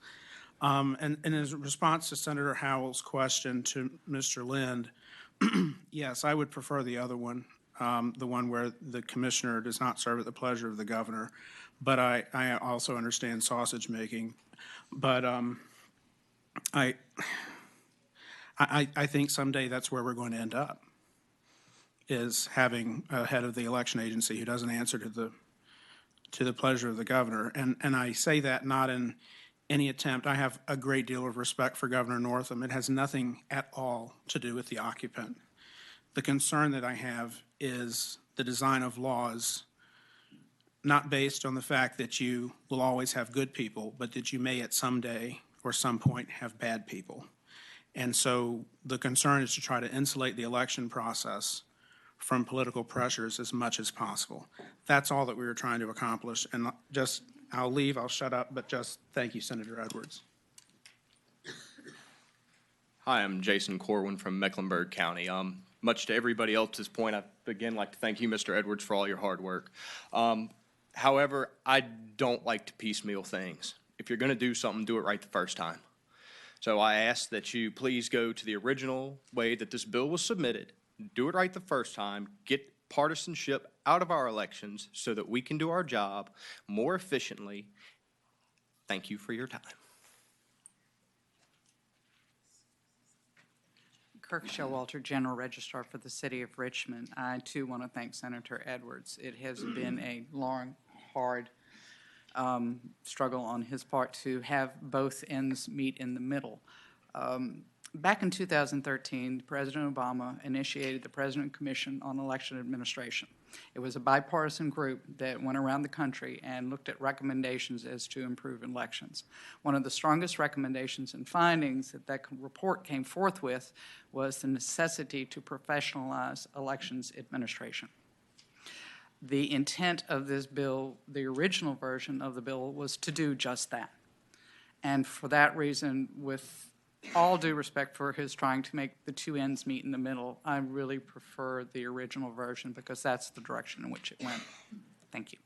And in his response to Senator Howell's question to Mr. Lind, yes, I would prefer the other one. The one where the commissioner does not serve at the pleasure of the governor. But I also understand sausage making. But I think someday that's where we're going to end up, is having a head of the election agency who doesn't answer to the pleasure of the governor. And I say that not in any attempt. I have a great deal of respect for Governor Northam. It has nothing at all to do with the occupant. The concern that I have is the design of laws not based on the fact that you will always have good people, but that you may at some day or some point have bad people. And so the concern is to try to insulate the election process from political pressures as much as possible. That's all that we were trying to accomplish. And just, I'll leave, I'll shut up, but just thank you, Senator Edwards.
Hi, I'm Jason Corwin from Mecklenburg County. Much to everybody else's point, I again like to thank you, Mr. Edwards, for all your hard work. However, I don't like to piecemeal things. If you're going to do something, do it right the first time. So I ask that you please go to the original way that this bill was submitted, do it right the first time, get partisanship out of our elections so that we can do our job more efficiently. Thank you for your time.
Kirk Showalter, General Registrar for the City of Richmond. I, too, want to thank Senator Edwards. It has been a long, hard struggle on his part to have both ends meet in the middle. Back in 2013, President Obama initiated the President Commission on Election Administration. It was a bipartisan group that went around the country and looked at recommendations as to improve elections. One of the strongest recommendations and findings that that report came forth with was the necessity to professionalize elections administration. The intent of this bill, the original version of the bill, was to do just that. And for that reason, with all due respect for his trying to make the two ends meet in the middle, I really prefer the original version because that's the direction in which it went. Thank you.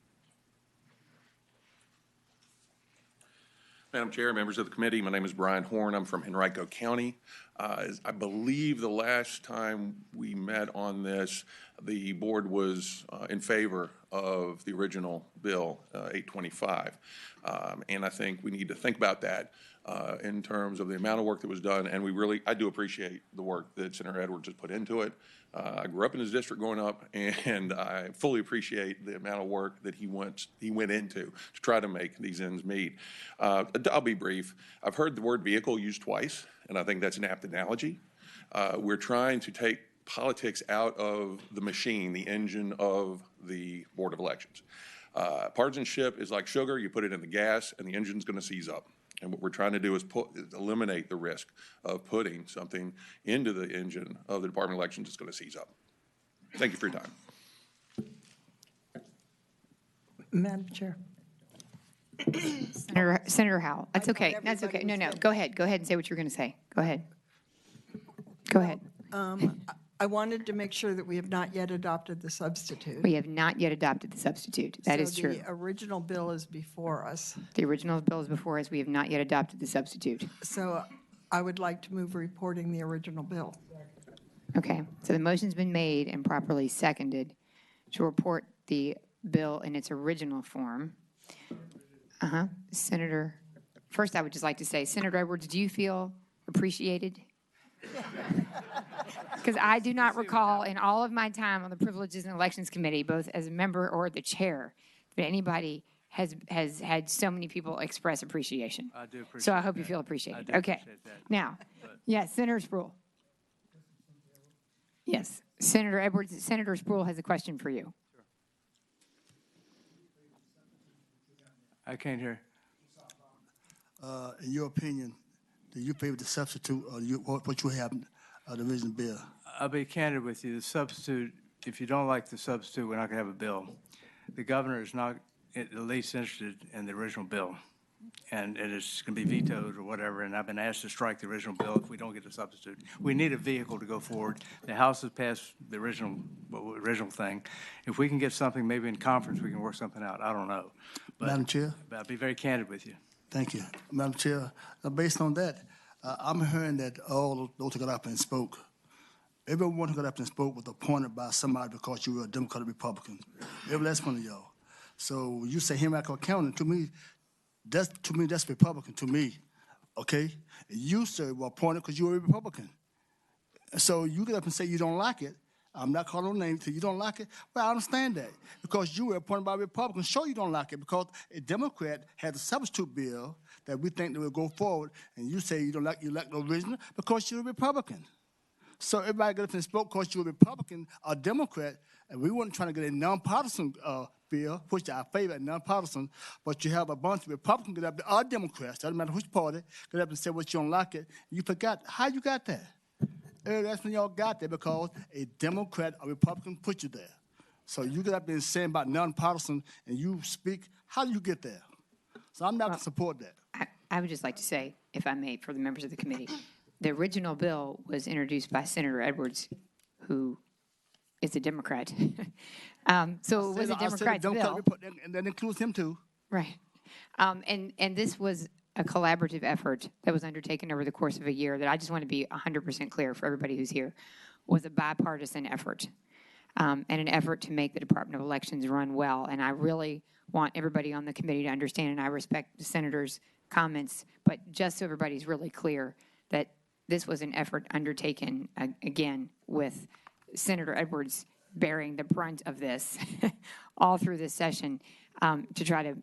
Madam Chair, members of the committee, my name is Brian Horn. I'm from Henrico County. I believe the last time we met on this, the board was in favor of the original bill, 825. And I think we need to think about that in terms of the amount of work that was done, and I do appreciate the work that Senator Edwards has put into it. I grew up in his district growing up, and I fully appreciate the amount of work that he went into to try to make these ends meet. I'll be brief. I've heard the word vehicle used twice, and I think that's an apt analogy. We're trying to take politics out of the machine, the engine of the Board of Elections. Partisanship is like sugar. You put it in the gas, and the engine's going to seize up. And what we're trying to do is eliminate the risk of putting something into the engine of the Department of Elections that's going to seize up. Thank you for your time.
Madam Chair.
Senator Howell, that's okay. That's okay. No, no, go ahead. Go ahead and say what you're going to say. Go ahead. Go ahead.
I wanted to make sure that we have not yet adopted the substitute.
We have not yet adopted the substitute. That is true.
So the original bill is before us.
The original bill is before us. We have not yet adopted the substitute.
So I would like to move reporting the original bill.
Okay, so the motion's been made and properly seconded to report the bill in its original form. Senator, first I would just like to say, Senator Edwards, do you feel appreciated? Because I do not recall in all of my time on the Privileges and Elections Committee, both as a member or the chair, that anybody has had so many people express appreciation.
I do appreciate
So I hope
that.
you feel appreciated.
I do
Okay.
appreciate that.
Now, yes, Senator Spruill. Yes, Senator Edwards, Senator Spruill has a question for you.
I can't hear.
In your opinion, do you favor the substitute or what you have, the original bill?
I'll be candid with you. The substitute, if you don't like the substitute, we're not going to have a bill. The governor is not at the least interested in the original bill, and it's going to be vetoed or whatever, and I've been asked to strike the original bill if we don't get a substitute. We need a vehicle to go forward. The House has passed the original thing. If we can get something, maybe in conference, we can work something out. I don't know.
Madam Chair?
But I'll be very candid with you.
Thank you. Madam Chair, based on that, I'm hearing that all those who got up and spoke, everyone who got up and spoke was appointed by somebody because you were a Democrat or Republican. Every last one of y'all. So you say Henrico County, to me, that's Republican to me, okay? You, sir, were appointed because you were a Republican. So you get up and say you don't like it. I'm not calling no names. You don't like it? Well, I understand that because you were appointed by a Republican. Sure, you don't like it because a Democrat had a substitute bill that we think that will go forward, and you say you don't like the original because you're a Republican. So everybody got up and spoke because you're a Republican or Democrat, and we weren't trying to get a nonpartisan bill, which I favor, nonpartisan, but you have a bunch of Republicans get up, or Democrats, doesn't matter which party, get up and say what you don't like it. You forgot how you got that. That's when y'all got there because a Democrat or Republican put you there. So you get up and saying about nonpartisan and you speak, how do you get there? So I'm not going to support that.
I would just like to say, if I may, for the members of the committee, the original bill was introduced by Senator Edwards, who is a Democrat. So it was a Democrat's bill.
And that includes him too.
Right. And this was a collaborative effort that was undertaken over the course of a year that I just want to be 100% clear for everybody who's here, was a bipartisan effort and an effort to make the Department of Elections run well. And I really want everybody on the committee to understand, and I respect the senator's comments, but just so everybody's really clear that this was an effort undertaken, again, with Senator Edwards bearing the brunt of this all through this session to try to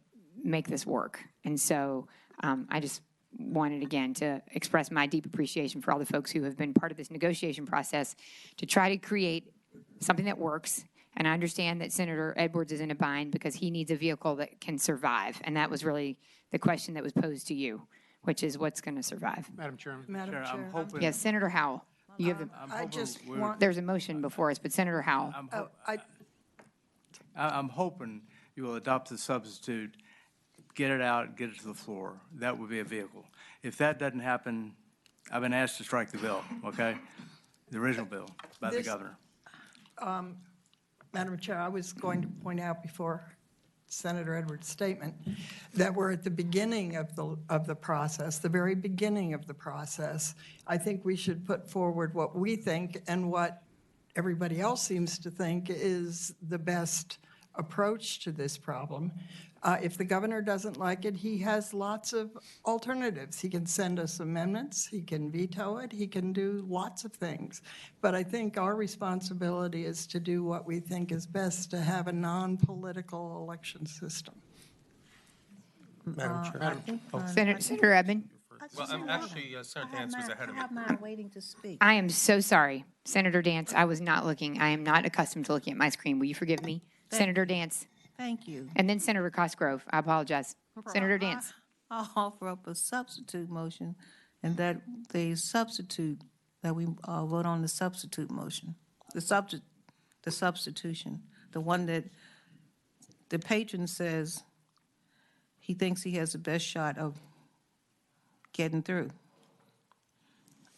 make this work. And so I just wanted, again, to express my deep appreciation for all the folks who have been part of this negotiation process to try to create something that works. And I understand that Senator Edwards is in a bind because he needs a vehicle that can survive. And that was really the question that was posed to you, which is what's going to survive.
Madam Chairman.
Madam Chair.
I'm hoping.
Yes, Senator Howell. You have the,
I just want,
there's a motion before us, but Senator Howell.
I'm hoping you will adopt the substitute, get it out, get it to the floor. That would be a vehicle. If that doesn't happen, I've been asked to strike the bill, okay? The original bill by the governor.
Madam Chair, I was going to point out before Senator Edwards' statement that we're at the beginning of the process, the very beginning of the process. I think we should put forward what we think and what everybody else seems to think is the best approach to this problem. If the governor doesn't like it, he has lots of alternatives. He can send us amendments, he can veto it, he can do lots of things. But I think our responsibility is to do what we think is best to have a non-political election system.
Madam Chair.
Senator Edmund?
Well, actually, Senator Dance was ahead of me.
mine waiting to speak.
I am so sorry. Senator Dance, I was not looking. I am not accustomed to looking at my screen. Will you forgive me? Senator Dance.
Thank you.
And then Senator Cosgrove. I apologize. Senator Dance.
I'll offer up a substitute motion, and that the substitute, that we vote on the substitute motion. The substitution, the one that the patron says he thinks he has the best shot of getting through.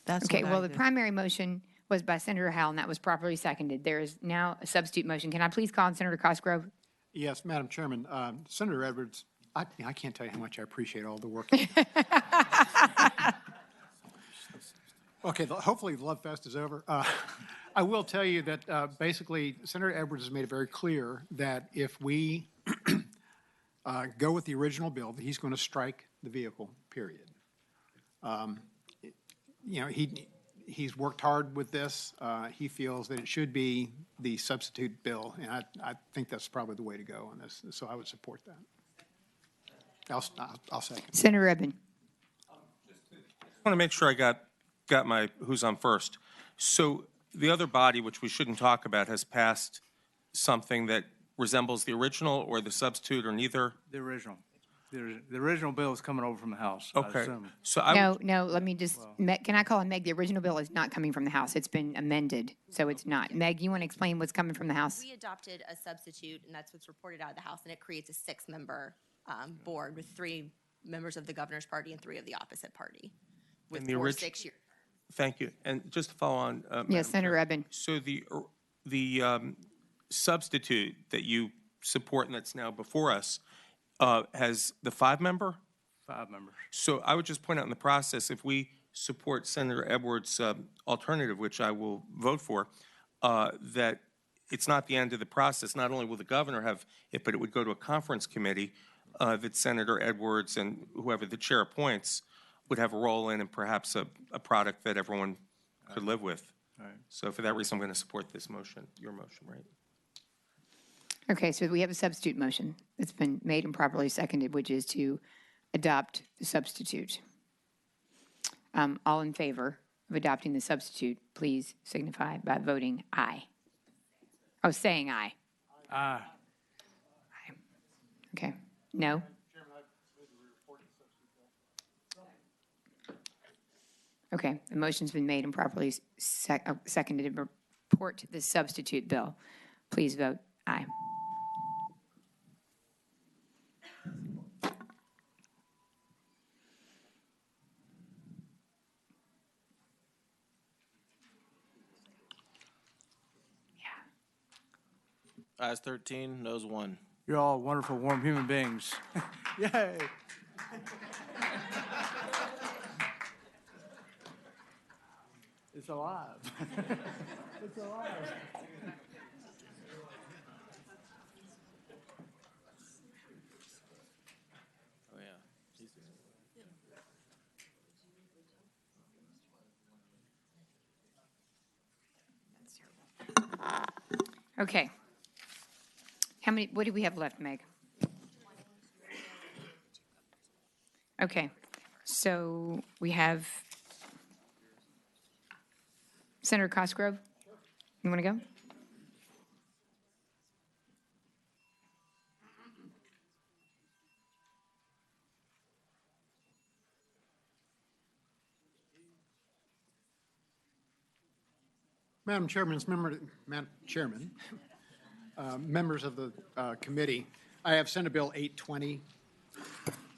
That's
Okay,
what I
well, the
do.
primary motion was by Senator Howell, and that was properly seconded. There is now a substitute motion. Can I please call on Senator Cosgrove?
Yes, Madam Chairman. Senator Edwards, I can't tell you how much I appreciate all the work. Okay, hopefully the Love Fest is over. I will tell you that basically Senator Edwards has made it very clear that if we go with the original bill, that he's going to strike the vehicle, period. You know, he's worked hard with this. He feels that it should be the substitute bill, and I think that's probably the way to go on this, so I would support that. I'll second.
Senator Edmund.
I want to make sure I got my who's on first. So the other body, which we shouldn't talk about, has passed something that resembles the original or the substitute or neither?
The original. The original bill is coming over from the House, I
Okay.
assume.
So
No, let me just, can I call on Meg? The original bill is not coming from the House. It's been amended, so it's not. Meg, you want to explain what's coming from the House?
We adopted a substitute, and that's what's reported out of the House, and it creates a 6-member board with 3 members of the governor's party and 3 of the opposite party, with
And the
4
orig-
6-year.
Thank you. And just to follow on. Madam
Yes, Senator
Chair.
Eben.
So the substitute that you support and that's now before us has the 5-member?
5 members.
So I would just point out in the process, if we support Senator Edwards' alternative, which I will vote for, that it's not the end of the process. Not only will the governor have it, but it would go to a conference committee that Senator Edwards and whoever the chair appoints would have a role in, and perhaps a product that everyone could live with.
Right.
So for that reason, I'm going to support this motion, your motion, right?
Okay, so we have a substitute motion that's been made and properly seconded, which is to adopt the substitute. All in favor of adopting the substitute, please signify by voting aye. Oh, saying aye.
Aye.
Okay. No? Okay, the motion's been made and properly seconded to report the substitute bill. Please vote aye.
Ayes 13, noes 1.
You're all wonderful, warm human beings. Yay. It's alive. It's alive.
Oh, yeah.
Okay. What do we have left, Meg? Okay, so we have Senator Cosgrove. You want to go?
Madam Chairman, Madam Chairman, members of the committee, I have Senate Bill 820.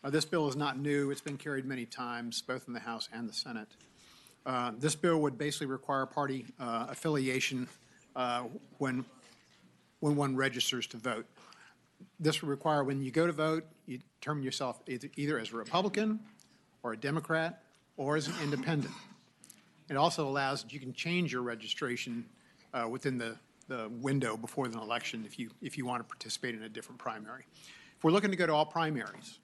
This bill is not new. It's been carried many times, both in the House and the Senate. This bill would basically require party affiliation when one registers to vote. This would require when you go to vote, you determine yourself either as a Republican or a Democrat or as an independent. It also allows that you can change your registration within the window before the election if you want to participate in a different primary. if we're looking to go to all primaries,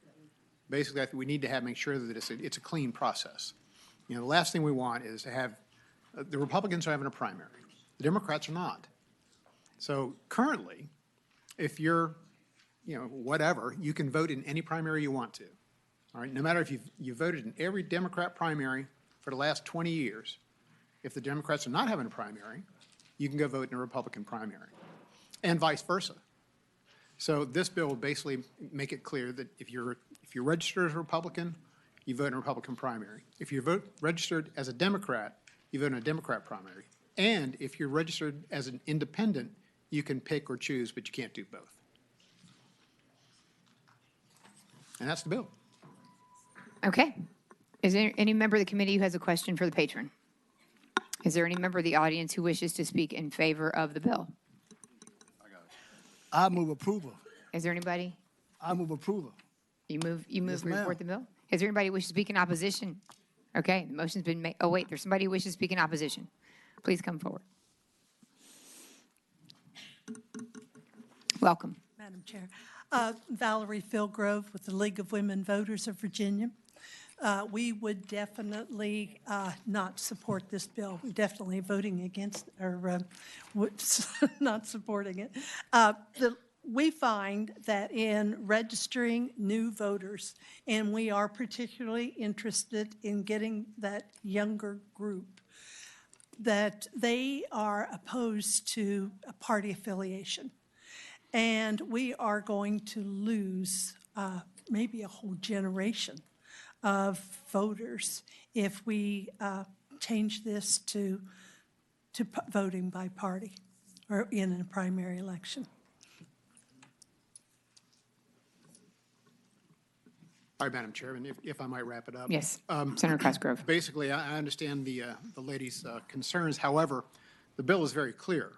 basically, I think we need to make sure that it's a clean process. You know, the last thing we want is to have, the Republicans are having a primary. The Democrats are not. So currently, if you're, you know, whatever, you can vote in any primary you want to. All right, no matter if you've voted in every Democrat primary for the last 20 years, if the Democrats are not having a primary, you can go vote in a Republican primary, and vice versa. So this bill will basically make it clear that if you're registered as a Republican, you vote in a Republican primary. If you're registered as a Democrat, you vote in a Democrat primary. And if you're registered as an independent, you can pick or choose, but you can't do both. And that's the bill.
Okay. Is there any member of the committee who has a question for the patron? Is there any member of the audience who wishes to speak in favor of the bill?
I move approval.
Is there anybody?
I move approval.
You move
Yes,
to
ma'am.
report the bill? Is there anybody who wishes to speak in opposition? Okay, the motion's been made. Oh, wait, there's somebody who wishes to speak in opposition. Please come forward. Welcome.
Madam Chair. Valerie Philgrove with the League of Women Voters of Virginia. We would definitely not support this bill. We're definitely voting against, or not supporting it. We find that in registering new voters, and we are particularly interested in getting that younger group, that they are opposed to a party affiliation. And we are going to lose maybe a whole generation of voters if we change this to voting by party or in a primary election.
All right, Madam Chairman, if I might wrap it up.
Yes, Senator Cosgrove.
Basically, I understand the lady's concerns. However, the bill is very clear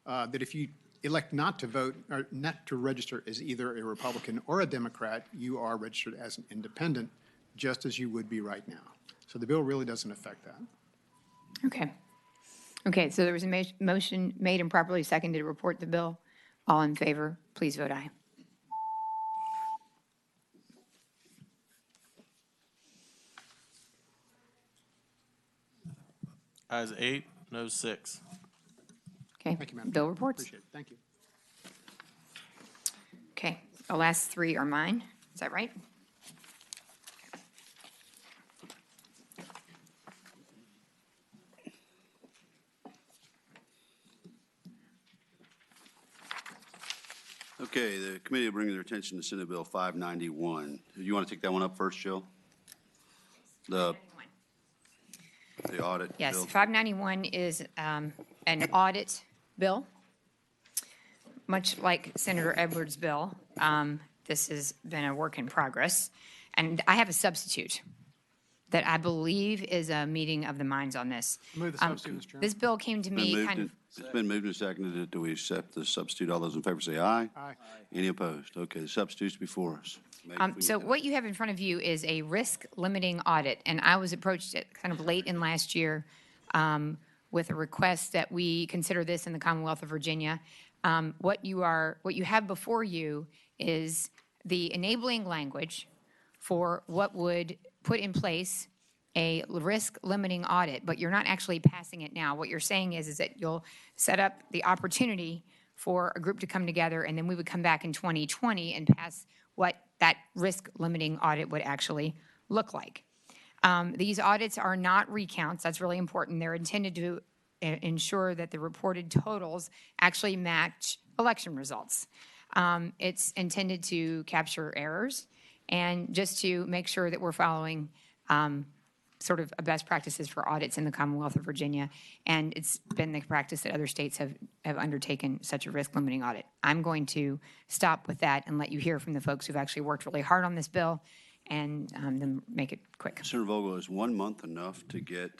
that if you elect not to vote or not to register as either a Republican or a Democrat, you are registered as an independent, just as you would be right now. So the bill really doesn't affect that.
Okay. Okay, so there was a motion made and properly seconded to report the bill. All in favor, please vote aye.
Ayes 8, noes 6.
Okay,
Thank you, Madam
bill
Chair.
reports.
Appreciate it. Thank you.
Okay, the last three are mine. Is that right?
Okay, the committee will bring their attention to Senate Bill 591. You want to take that one up first, Jill? The audit
Yes,
bill?
591 is an audit bill. Much like Senator Edwards' bill, this has been a work in progress. And I have a substitute that I believe is a meeting of the minds on this.
Move the substitute, Mr. Chairman.
This bill came to me kind of.
It's been moved and seconded. Do we accept the substitute? All those in favor say aye.
Aye.
Any opposed? Okay, the substitute's before us.
So what you have in front of you is a risk limiting audit, and I was approached it kind of late in last year with a request that we consider this in the Commonwealth of Virginia. What you have before you is the enabling language for what would put in place a risk limiting audit, but you're not actually passing it now. What you're saying is that you'll set up the opportunity for a group to come together, and then we would come back in 2020 and pass what that risk limiting audit would actually look like. These audits are not recounts. That's really important. They're intended to ensure that the reported totals actually match election results. It's intended to capture errors and just to make sure that we're following sort of best practices for audits in the Commonwealth of Virginia. And it's been the practice that other states have undertaken such a risk limiting audit. I'm going to stop with that and let you hear from the folks who've actually worked really hard on this bill and then make it quick.
Senator Vogel, is 1 month enough to get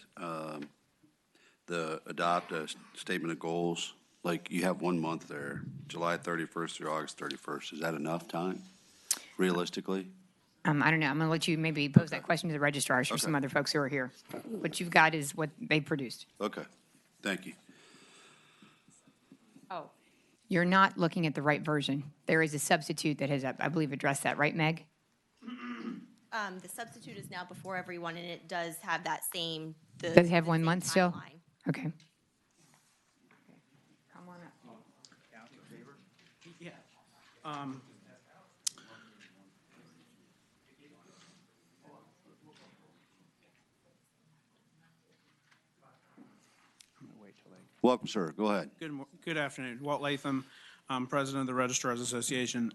adopt a statement of goals? Like you have 1 month there, July 31st through August 31st. Is that enough time, realistically?
I don't know. I'm going to let you maybe pose that question to the registrars or some other folks who are here. What you've got is what they produced.
Okay, thank you.
Oh, You're not looking at the right version. There is a substitute that has, I believe, addressed that, right, Meg?
The substitute is now before everyone, and it does have that same.
Does it have 1 month still?
timeline.
Okay.
Yeah.
Welcome, sir. Go ahead.
Good afternoon. Walt Latham, I'm president of the Registrars Association.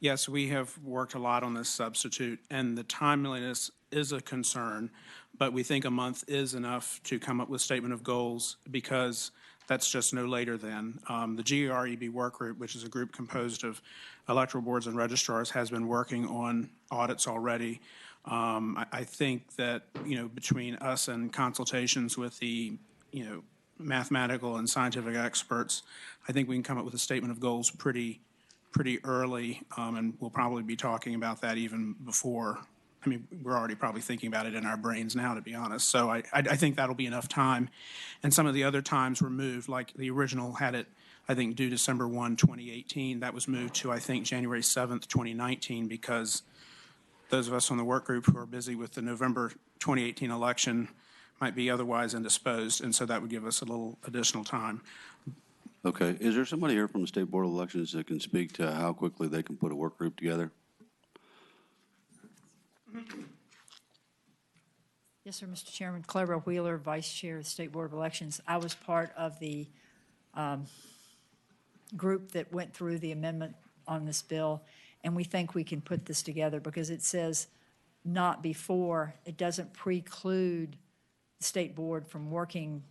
Yes, we have worked a lot on this substitute, and the timeliness is a concern, but we think a month is enough to come up with statement of goals because that's just no later than. The GREB work group, which is a group composed of electoral boards and registrars, has been working on audits already. I think that, between us and consultations with the, mathematical and scientific experts, I think we can come up with a statement of goals pretty early, and we'll probably be talking about that even before. I mean, we're already probably thinking about it in our brains now, to be honest. So I think that'll be enough time. And some of the other times were moved, like the original had it, I think, due December 1, 2018. That was moved to, I think, January 7th, 2019, because those of us on the work group who are busy with the November 2018 election might be otherwise indisposed, and so that would give us a little additional time.
Okay. Is there somebody here from the State Board of Elections that can speak to how quickly they can put a work group together?
Yes, sir, Mr. Chairman. Clara Wheeler, Vice Chair of the State Board of Elections. I was part of the group that went through the amendment on this bill, and we think we can put this together because it says not before. It doesn't preclude the State Board from working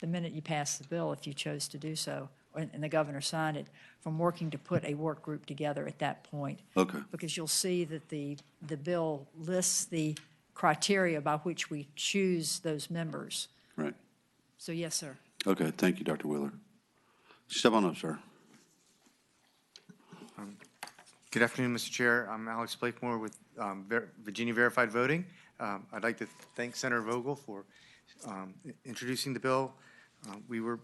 the minute you pass the bill, if you chose to do so, and the governor signed it, from working to put a work group together at that point.
Okay.
Because you'll see that the bill lists the criteria by which we choose those members.
Right.
So, yes, sir.
Okay. Thank you, Dr. Wheeler. Step on up, sir.
Good afternoon, Mr. Chair. I'm Alex Blakemore with Virginia Verified Voting. I'd like to thank Senator Vogel for introducing the bill. We were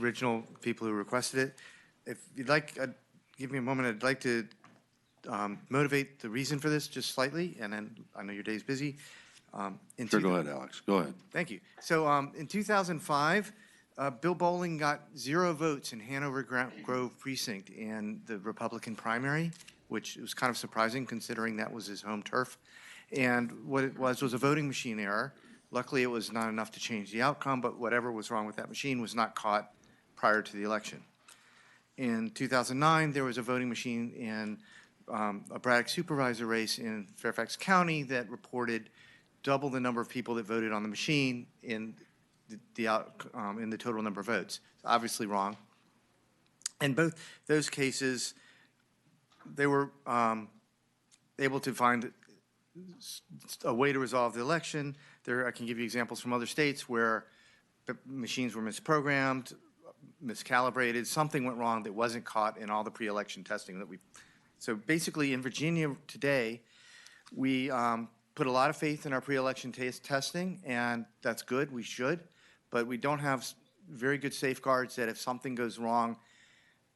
original people who requested it. If you'd like, give me a moment. I'd like to motivate the reason for this just slightly, and then I know your day's busy.
Sure, go ahead, Alex. Go ahead.
Thank you. So in 2005, Bill Bowling got 0 votes in Hanover Grove Precinct in the Republican primary, which was kind of surprising considering that was his home turf. And what it was a voting machine error. Luckily, it was not enough to change the outcome, but whatever was wrong with that machine was not caught prior to the election. In 2009, there was a voting machine in a Braddock supervisor race in Fairfax County that reported double the number of people that voted on the machine in the total number of votes. It's obviously wrong. In both those cases, they were able to find a way to resolve the election. I can give you examples from other states where the machines were misprogrammed, miscalibrated, something went wrong that wasn't caught in all the pre-election testing that we. So basically, in Virginia today, we put a lot of faith in our pre-election testing, and that's good. We should, but we don't have very good safeguards that if something goes wrong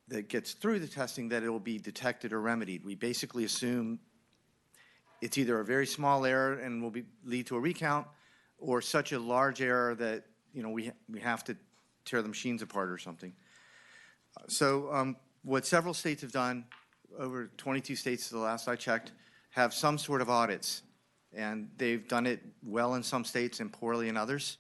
that gets through the testing, that it will be detected or remedied. We basically assume it's either a very small error and will lead to a recount, or such a large error that we have to tear the machines apart or something. So what several states have done, over 22 states the last I checked, have some sort of audits, and they've done it well in some states and poorly in others.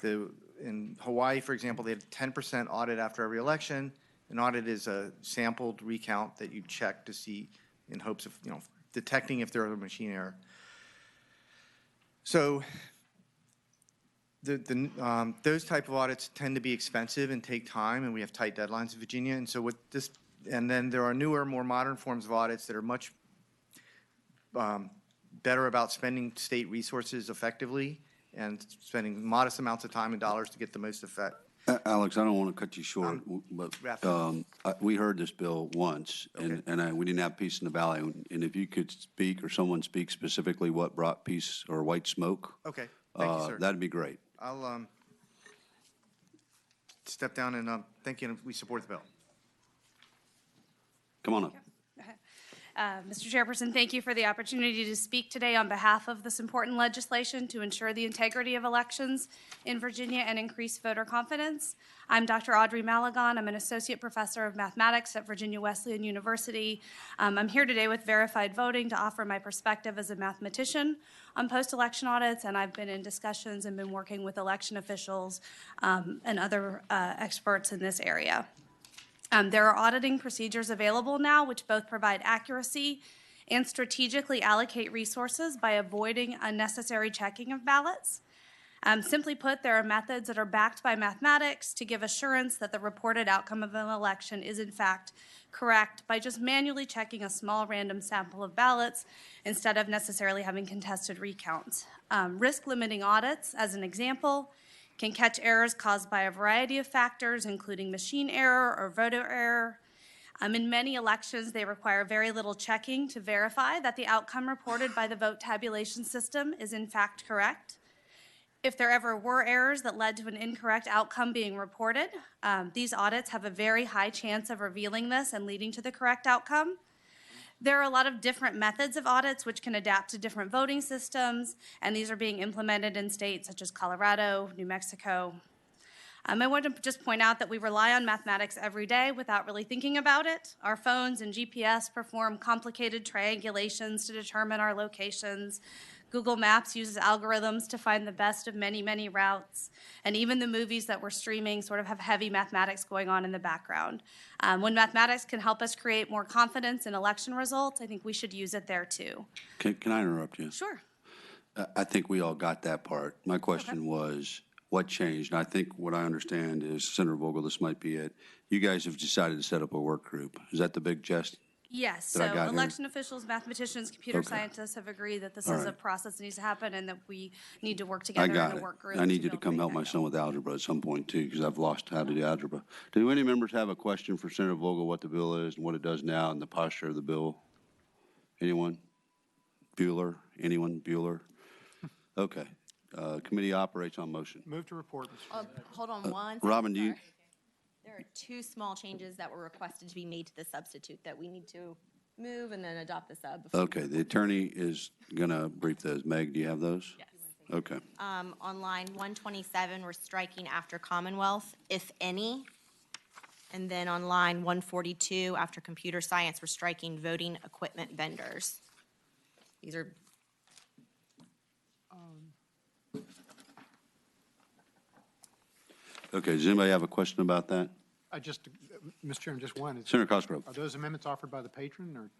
In Hawaii, for example, they had a 10% audit after every election. An audit is a sampled recount that you check to see in hopes of detecting if there is a machine error. So those type of audits tend to be expensive and take time, and we have tight deadlines in Virginia. And so and then there are newer, more modern forms of audits that are much better about spending state resources effectively and spending modest amounts of time and dollars to get the most effect.
Alex, I don't want to cut you short, but we heard this bill once, and we didn't have peace in the valley. And if you could speak, or someone speak specifically what brought peace or white smoke,
okay, thank you, sir.
That'd be great.
I'll step down and thank you, and we support the bill.
Come on up.
Mr. Chairperson, thank you for the opportunity to speak today on behalf of this important legislation to ensure the integrity of elections in Virginia and increase voter confidence. I'm Dr. Audrey Malagon. I'm an associate professor of mathematics at Virginia Wesleyan University. I'm here today with Verified Voting to offer my perspective as a mathematician on post-election audits, and I've been in discussions and been working with election officials and other experts in this area. There are auditing procedures available now which both provide accuracy and strategically allocate resources by avoiding unnecessary checking of ballots. Simply put, there are methods that are backed by mathematics to give assurance that the reported outcome of an election is in fact correct by just manually checking a small random sample of ballots instead of necessarily having contested recounts. Risk-limiting audits, as an example, can catch errors caused by a variety of factors, including machine error or voter error. In many elections, they require very little checking to verify that the outcome reported by the vote tabulation system is in fact correct. If there ever were errors that led to an incorrect outcome being reported, these audits have a very high chance of revealing this and leading to the correct outcome. There are a lot of different methods of audits which can adapt to different voting systems, and these are being implemented in states such as Colorado, New Mexico. I want to just point out that we rely on mathematics every day without really thinking about it. Our phones and GPS perform complicated triangulations to determine our locations. Google Maps uses algorithms to find the best of many, many routes. And even the movies that we're streaming sort of have heavy mathematics going on in the background. When mathematics can help us create more confidence in election results, I think we should use it there too.
Can I interrupt you?
Sure.
I think we all got that part. My question was, what changed? And I think what I understand is, Senator Vogel, this might be it. You guys have decided to set up a work group. Is that the big gist?
Yes,
that I
so
got here?
election officials, mathematicians, computer
Okay.
scientists have agreed that this
All
is a
right.
process that needs to happen and that we need to work
I
together
got
in a
it.
work group.
I need you
be
to
able
come
make
help
that
my
go.
son with algebra at some point too, because I've lost how to do algebra. Do any members have a question for Senator Vogel, what the bill is and what it does now and the posture of the bill? Anyone? Bueller? Anyone? Bueller? Okay. Committee operates on motion.
Move to report, Mr. President.
Hold on one second.
Robin, do you?
Sorry. There are two small changes that were requested to be made to the substitute that we need to move and then adopt the sub. before we
Okay,
move
the attorney is going to brief those. Meg, do you have those?
Yes.
Okay.
On line 127, we're striking after Commonwealth, if any. And then on line 142, after computer science, we're striking voting equipment vendors. These are,
Okay, does anybody have a question about that?
I just, Mr. Chairman, just one.
Senator Cosgrove.
Are those amendments offered by the patron or?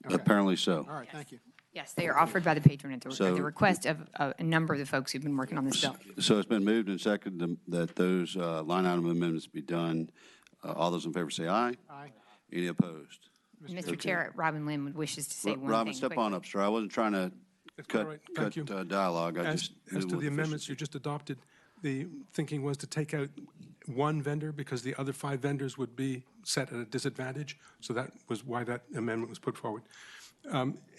Okay.
Apparently so.
All right, thank you.
Yes, they are offered by the patron at
So-
the request of a number of the folks who've been working on this bill.
So it's been moved and seconded that those line item amendments be done. All those in favor say aye.
Aye.
Any opposed?
And Mr. Chair, Robin Lynn wishes to say one thing.
Robin, step on
quickly.
up, sir. I wasn't trying to
It's all
cut,
right. Thank you.
dialogue. I
As
just.
as to
with
the amendments
efficiency.
you just adopted, the thinking was to take out one vendor because the other 5 vendors would be set at a disadvantage. So that was why that amendment was put forward.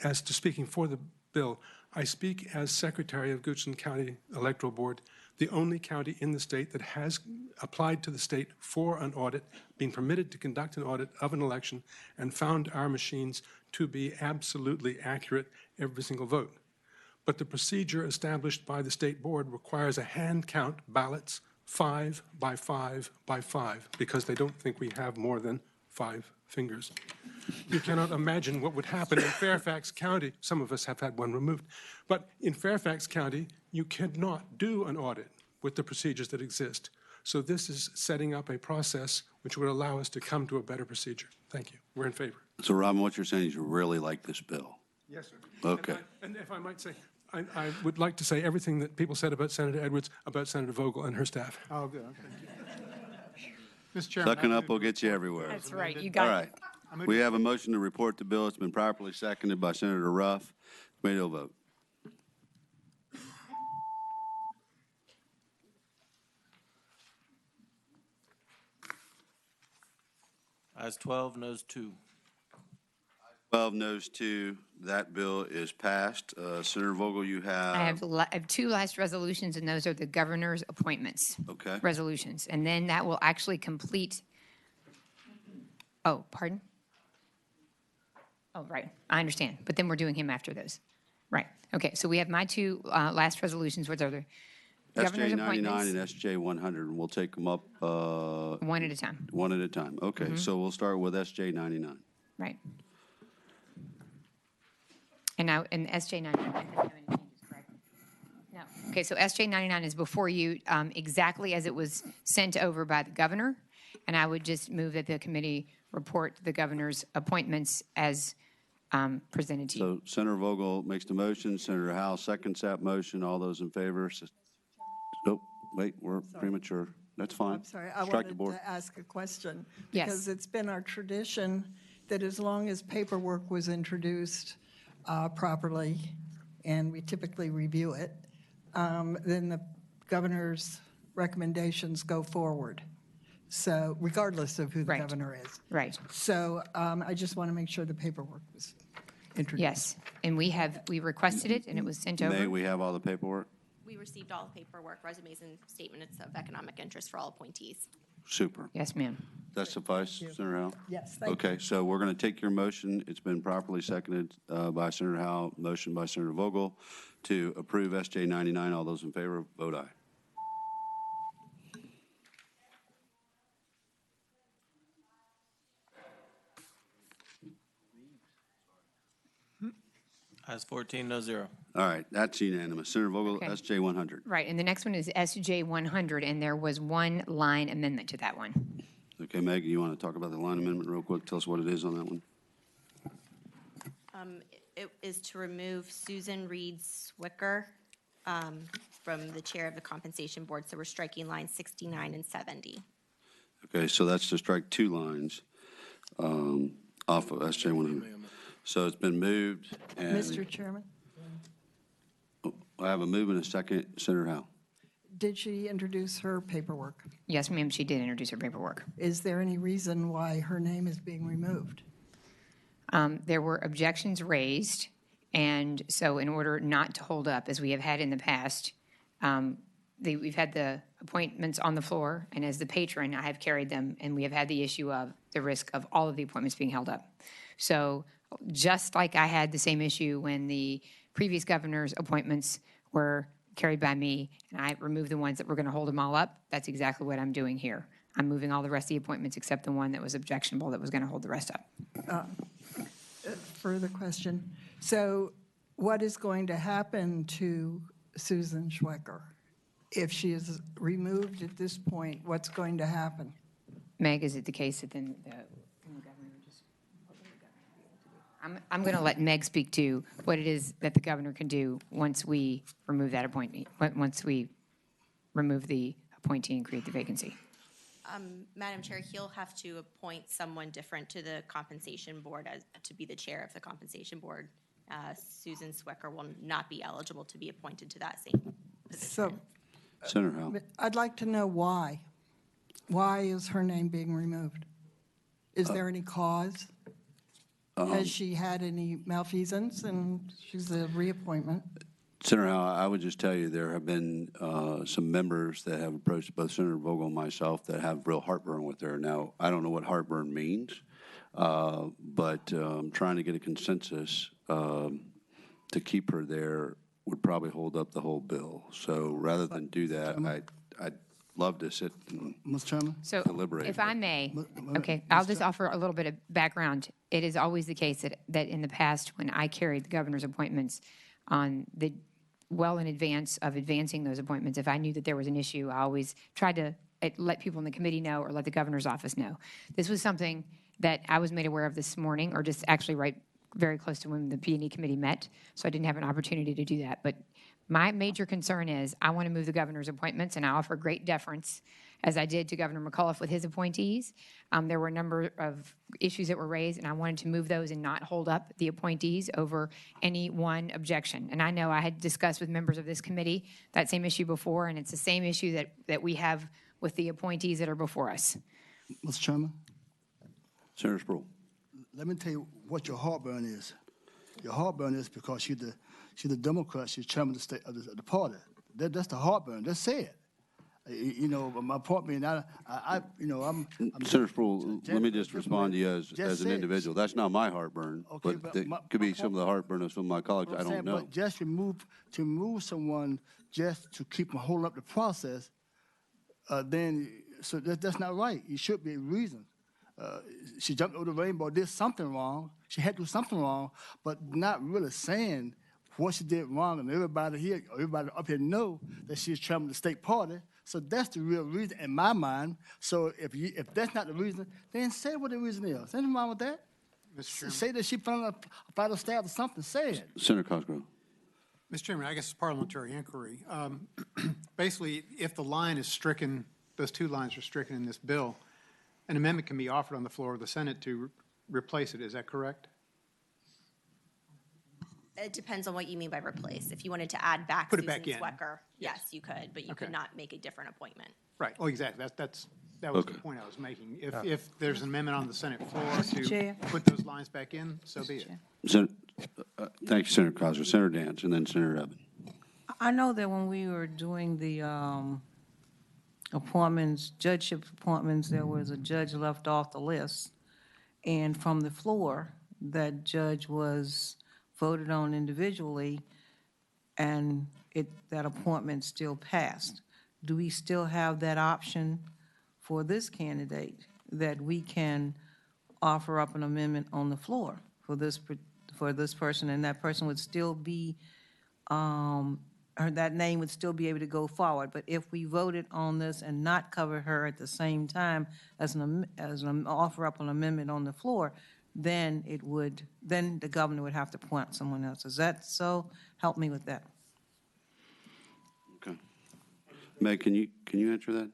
As to speaking for the bill, I speak as Secretary of Goochland County Electoral Board, the only county in the state that has applied to the state for an audit, been permitted to conduct an audit of an election, and found our machines to be absolutely accurate every single vote. But the procedure established by the state board requires a hand count ballots 5 by 5 by 5 because they don't think we have more than 5 fingers. You cannot imagine what would happen in Fairfax County. Some of us have had one removed. But in Fairfax County, you cannot do an audit with the procedures that exist. So this is setting up a process which would allow us to come to a better procedure. Thank you. We're in favor.
So Robin, what you're saying is you really like this bill?
Yes, sir.
Okay.
And if I might say, I would like to say everything that people said about Senator Edwards, about Senator Vogel and her staff.
Oh, good, okay. Mr. Chairman.
Sucking up will get you everywhere.
That's right, you
All
got
right.
it.
We have a motion to report the bill. It's been properly seconded by Senator Ruff. Committee will vote.
Ayes 12, noes 2.
12 noes 2. That bill is passed. Senator Vogel, you have.
I have 2 last resolutions, and those are the governor's appointments.
Okay.
Resolutions. And then that will actually complete Oh, pardon? Oh, right, I understand, but then we're doing him after those. Right, okay, so we have my two last resolutions, which are the governor's
SJ 99
appointments.
and SJ 100, and we'll take them up.
One at a time.
One at a time. Okay, so we'll start with SJ 99.
Right. And now, and SJ 99 doesn't have any changes, correct? No. Okay, so SJ 99 is before you exactly as it was sent over by the governor, and I would just move that the committee report the governor's appointments as presented to you.
So Senator Vogel makes the motion, Senator Howe seconds that motion. All those in favor? Oh, wait, we're premature. That's fine.
I'm sorry, I
Strike the
wanted
board.
to ask a question.
Yes.
Because it's been our tradition that as long as paperwork was introduced properly, and we typically review it, then the governor's recommendations go forward. So regardless of who the
Right.
governor is.
Right.
So I just want to make sure the paperwork was introduced.
Yes, and we requested it, and it was sent over.
May we have all the paperwork?
We received all the paperwork, resumes, and statements of economic interest for all appointees.
Super.
Yes, ma'am.
That suffice, Senator Howe?
Yes, thank you.
Okay, so we're going to take your motion. It's been properly seconded by Senator Howe, motion by Senator Vogel to approve SJ 99. All those in favor, vote aye.
Ayes 14, no zero.
All right, that's unanimous. Senator Vogel,
Okay.
SJ 100.
Right, and the next one is SJ 100, and there was one line amendment to that one.
Okay, Maggie, you want to talk about the line amendment real quick? Tell us what it is on that one.
It is to remove Susan Reed Swicker from the chair of the Compensation Board, so we're striking lines 69 and 70.
Okay, so that's to strike two lines off of SJ 100. So it's been moved, and
Mr. Chairman,
I have a move and a second. Senator Howe.
did she introduce her paperwork?
Yes, ma'am, she did introduce her paperwork.
Is there any reason why her name is being removed?
There were objections raised, and so in order not to hold up, as we have had in the past, we've had the appointments on the floor, and as the patron, I have carried them, and we have had the issue of the risk of all of the appointments being held up. So just like I had the same issue when the previous governor's appointments were carried by me, and I removed the ones that were going to hold them all up, that's exactly what I'm doing here. I'm moving all the rest of the appointments except the one that was objectionable that was going to hold the rest up.
Further question. So what is going to happen to Susan Schwecker? If she is removed at this point, what's going to happen?
Meg, is it the case that then the governor just, I'm going to let Meg speak to what it is that the governor can do once we remove that appointee, once we remove the appointee and create the vacancy.
Madam Chair, he'll have to appoint someone different to the Compensation Board to be the chair of the Compensation Board. Susan Swicker will not be eligible to be appointed to that same position.
So
Senator Howe.
I'd like to know why. Why is her name being removed? Is there any cause? Has she had any malfeasance and she's a reappointment?
Senator Howe, I would just tell you there have been some members that have approached both Senator Vogel and myself that have real heartburn with her. Now, I don't know what heartburn means, but trying to get a consensus to keep her there would probably hold up the whole bill. So rather than do that, I'd love to sit and
Mr. Chairman?
So
deliberate.
if I may, okay, I'll just offer a little bit of background. It is always the case that in the past, when I carried the governor's appointments on the, well in advance of advancing those appointments, if I knew that there was an issue, I always tried to let people in the committee know or let the governor's office know. This was something that I was made aware of this morning, or just actually right very close to when the P&E committee met, so I didn't have an opportunity to do that. But my major concern is I want to move the governor's appointments, and I offer great deference, as I did to Governor McAuliffe with his appointees. There were a number of issues that were raised, and I wanted to move those and not hold up the appointees over any one objection. And I know I had discussed with members of this committee that same issue before, and it's the same issue that we have with the appointees that are before us.
Mr. Chairman,
Senator Sproul.
let me tell you what your heartburn is. Your heartburn is because she's the Democrat, she's chairman of the party. That's the heartburn. Just say it. You know, my point being, you know, I'm.
Senator Sproul, let me just
Just-
respond to you as
just
an
said-
individual. That's not my heartburn,
Okay,
but
but
it
my-
could
my
be some of the heartburn of some of my colleagues.
What
I
I'm saying,
don't know.
But just to remove someone just to keep them holding up the process, so that's not right. It should be a reason. She jumped over the rainbow, did something wrong. She had to do something wrong, but not really saying what she did wrong. And everybody up here know that she's traveling the state party. So that's the real reason in my mind. So if that's not the reason, then say what the reason is. Anything wrong with that?
Mr. Chairman.
Say that she found a vital stab or something. Say it.
Senator Cosgrove.
Mr. Chairman, I guess it's parliamentary inquiry. Basically, if the line is stricken, those two lines are stricken in this bill, an amendment can be offered on the floor of the Senate to replace it. Is that correct?
It depends on what you mean by replace. If you wanted to add back
Put it
Susan
back in.
Swecker, yes, you could, but you could
Okay.
not make a different appointment.
Right. Oh, exactly. That was the
Okay.
point I was making. If there's an amendment on the Senate floor
Chair.
to put those lines back in, so be it.
Thank you, Senator Cosgrove. Senator Dance, and then Senator Evan.
I know that when we were doing the appointments, judgeship appointments, there was a judge left off the list. And from the floor, that judge was voted on individually, and that appointment still passed. Do we still have that option for this candidate, that we can offer up an amendment on the floor for this person, and that person would still be, or that name would still be able to go forward? But if we voted on this and not cover her at the same time as an offer up an amendment on the floor, then the governor would have to appoint someone else. Is that so? Help me with that.
Okay. Meg, can you answer that?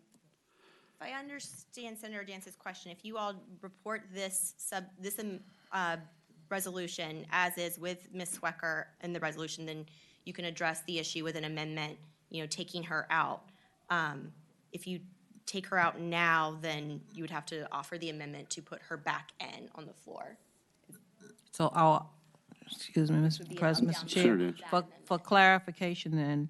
If I understand Senator Dance's question, if you all report this resolution as is with Ms. Swecker in the resolution, then you can address the issue with an amendment, taking her out. If you take her out now, then you would have to offer the amendment to put her back in on the floor.
So excuse me, Mr. President, Mr. Chair, for clarification then,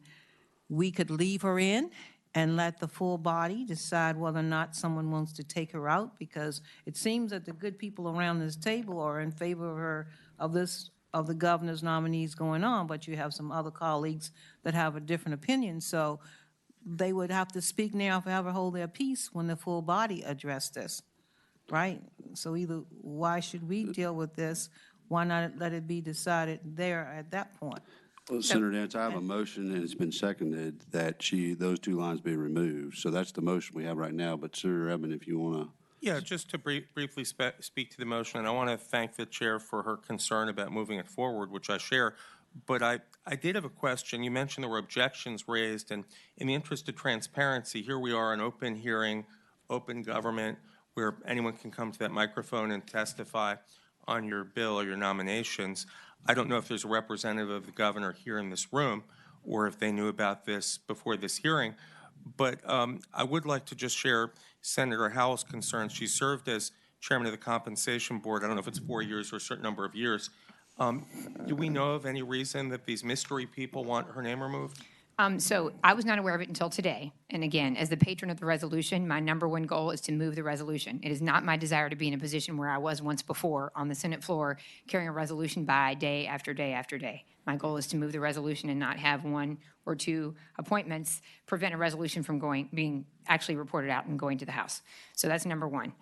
we could leave her in and let the full body decide whether or not someone wants to take her out? Because it seems that the good people around this table are in favor of her, of the governor's nominees going on, but you have some other colleagues that have a different opinion. So they would have to speak now, forever hold their peace when the full body address this, right? So either, why should we deal with this? Why not let it be decided there at that point?
Well, Senator Dance, I have a motion, and it's been seconded, that those two lines be removed. So that's the motion we have right now. But Senator Evan, if you want to.
Yeah, just to briefly speak to the motion, and I want to thank the chair for her concern about moving it forward, which I share. But I did have a question. You mentioned there were objections raised, and in the interest of transparency, here we are, an open hearing, open government, where anyone can come to that microphone and testify on your bill or your nominations. I don't know if there's a representative of the governor here in this room, or if they knew about this before this hearing. But I would like to just share Senator Howell's concerns. She served as chairman of the Compensation Board. I don't know if it's 4 years or a certain number of years. Do we know of any reason that these mystery people want her name removed?
So I was not aware of it until today. And again, as the patron of the resolution, my number one goal is to move the resolution. It is not my desire to be in a position where I was once before on the Senate floor carrying a resolution by day after day after day. My goal is to move the resolution and not have one or two appointments prevent a resolution from being actually reported out and going to the House. So that's number one.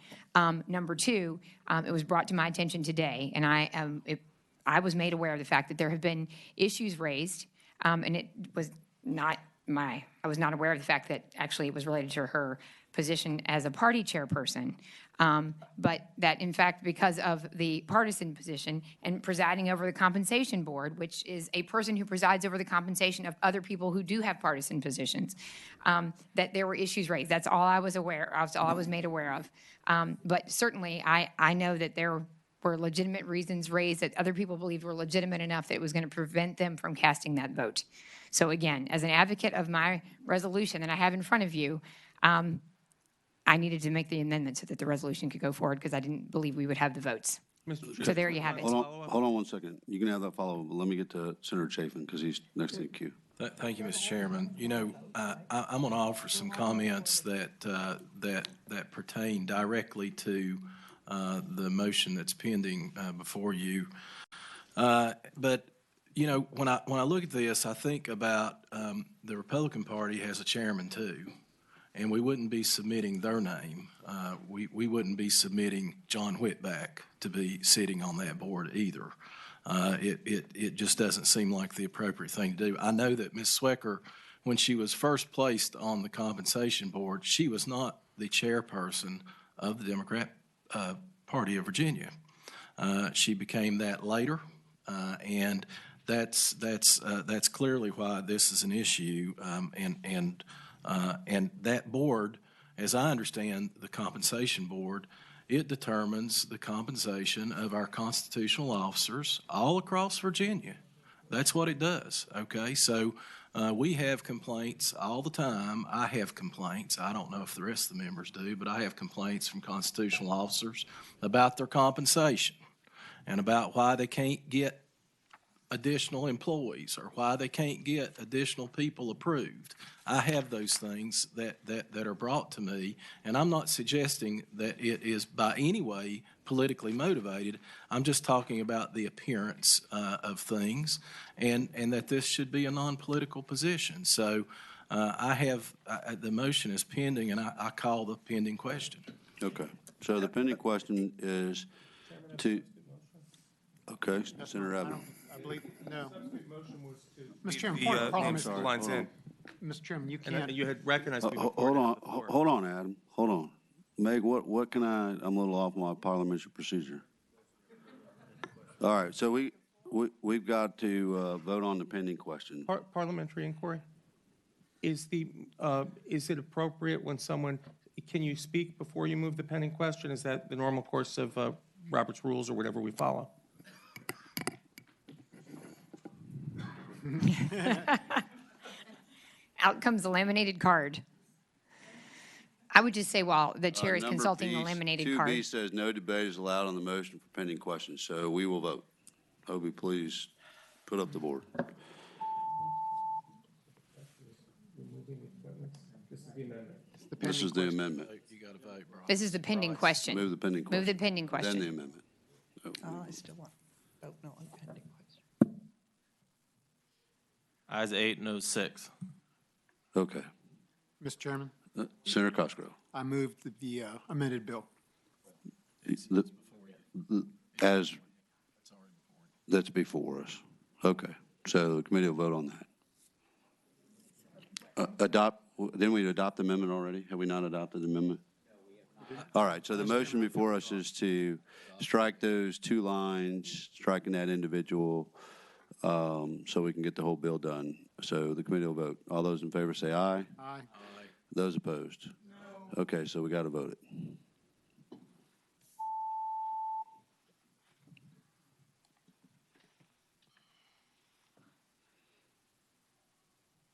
Number two, it was brought to my attention today, and I was made aware of the fact that there have been issues raised, and it was I was not aware of the fact that actually it was related to her position as a party chairperson, but that in fact, because of the partisan position and presiding over the compensation board, which is a person who presides over the compensation of other people who do have partisan positions, that there were issues raised. That's all I was aware of, all I was made aware of. But certainly I know that there were legitimate reasons raised that other people believed were legitimate enough that it was going to prevent them from casting that vote. So again, as an advocate of my resolution that I have in front of you, I needed to make the amendment so that the resolution could go forward because I didn't believe we would have the votes. So there you have it.
Hold on 1 second. You can have that follow-up, but let me get to Senator Chafin because he's next in the queue.
Thank you, Mr. Chairman. You know, I'm going to offer some comments that pertain directly to the motion that's pending before you. But you know, when I look at this, I think about the Republican Party has a chairman too, and we wouldn't be submitting their name. We wouldn't be submitting John Whitback to be sitting on that board either. It just doesn't seem like the appropriate thing to do. I know that Ms. Swecker, when she was first placed on the compensation board, she was not the chairperson of the Democrat Party of Virginia. She became that later, and that's clearly why this is an issue. And that board, as I understand the compensation board, it determines the compensation of our constitutional officers all across Virginia. That's what it does, okay? So we have complaints all the time. I have complaints. I don't know if the rest of the members do, but I have complaints from constitutional officers about their compensation and about why they can't get additional employees or why they can't get additional people approved. I have those things that are brought to me, and I'm not suggesting that it is by any way politically motivated. I'm just talking about the appearance of things and that this should be a non-political position. So the motion is pending, and I call the pending question.
Okay. So the pending question is to, okay, Senator Abbott.
I believe, no. Mr. Chairman, point of parliament.
Lines in.
Mr. Chairman, you
And
can't.
you had recognized me before.
Hold on, Adam. Hold on. Meg, what can I'm a little off my parliamentary procedure. All right, so we've got to vote on the pending question.
Parliamentary inquiry. Is it appropriate when someone, can you speak before you move the pending question? Is that the normal course of Robert's rules or whatever we follow?
Out comes the laminated card. I would just say while the chair is consulting the laminated card.
2B says no debate is allowed on the motion for pending questions, so we will vote. Hobie, please put up the board. This is the amendment.
This is the pending question.
Move the pending question.
Move the pending question.
Then the amendment.
I still want vote no on pending question.
Ayes 8, no 6.
Okay.
Mr. Chairman,
Senator Cosgrove.
I moved the amended bill.
As that's before us. Okay. So the committee will vote on that. Didn't we adopt the amendment already? Have we not adopted the amendment? All right. So the motion before us is to strike those two lines, striking that individual, so we can get the whole bill done. So the committee will vote. All those in favor say aye.
Aye.
Those opposed? No. Okay, so we got to vote it.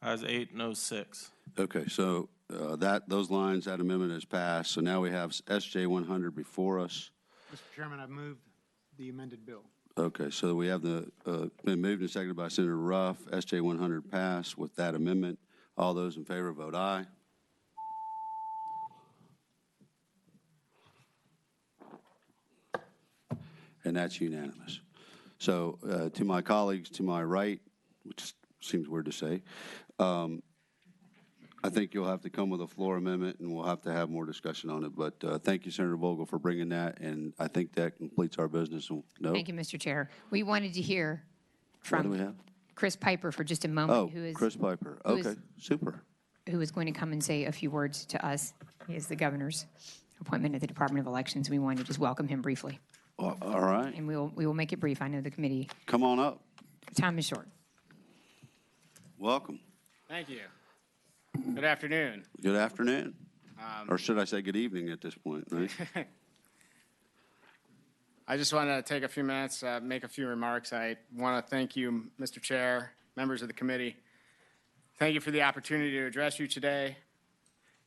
Ayes 8, no 6.
Okay, so those lines, that amendment has passed. So now we have SJ 100 before us.
Mr. Chairman, I moved the amended bill.
Okay, so we have been moved and seconded by Senator Ruff. SJ 100 passed with that amendment. All those in favor vote aye. And that's unanimous. So to my colleagues to my right, which seems weird to say, I think you'll have to come with a floor amendment, and we'll have to have more discussion on it. But thank you, Senator Vogel, for bringing that, and I think that completes our business. No?
Thank you, Mr. Chair. We wanted to hear
What do we
from
have?
Chris Piper for just a moment.
Oh, Chris Piper. Okay, super.
Who is going to come and say a few words to us. He is the governor's appointment at the Department of Elections. We wanted to just welcome him briefly.
All right.
And we will make it brief. I know the committee.
Come on up.
Time is short.
Welcome.
Thank you. Good afternoon.
Good afternoon. Or should I say good evening at this point, right?
I just want to take a few minutes, make a few remarks. I want to thank you, Mr. Chair, members of the committee. Thank you for the opportunity to address you today.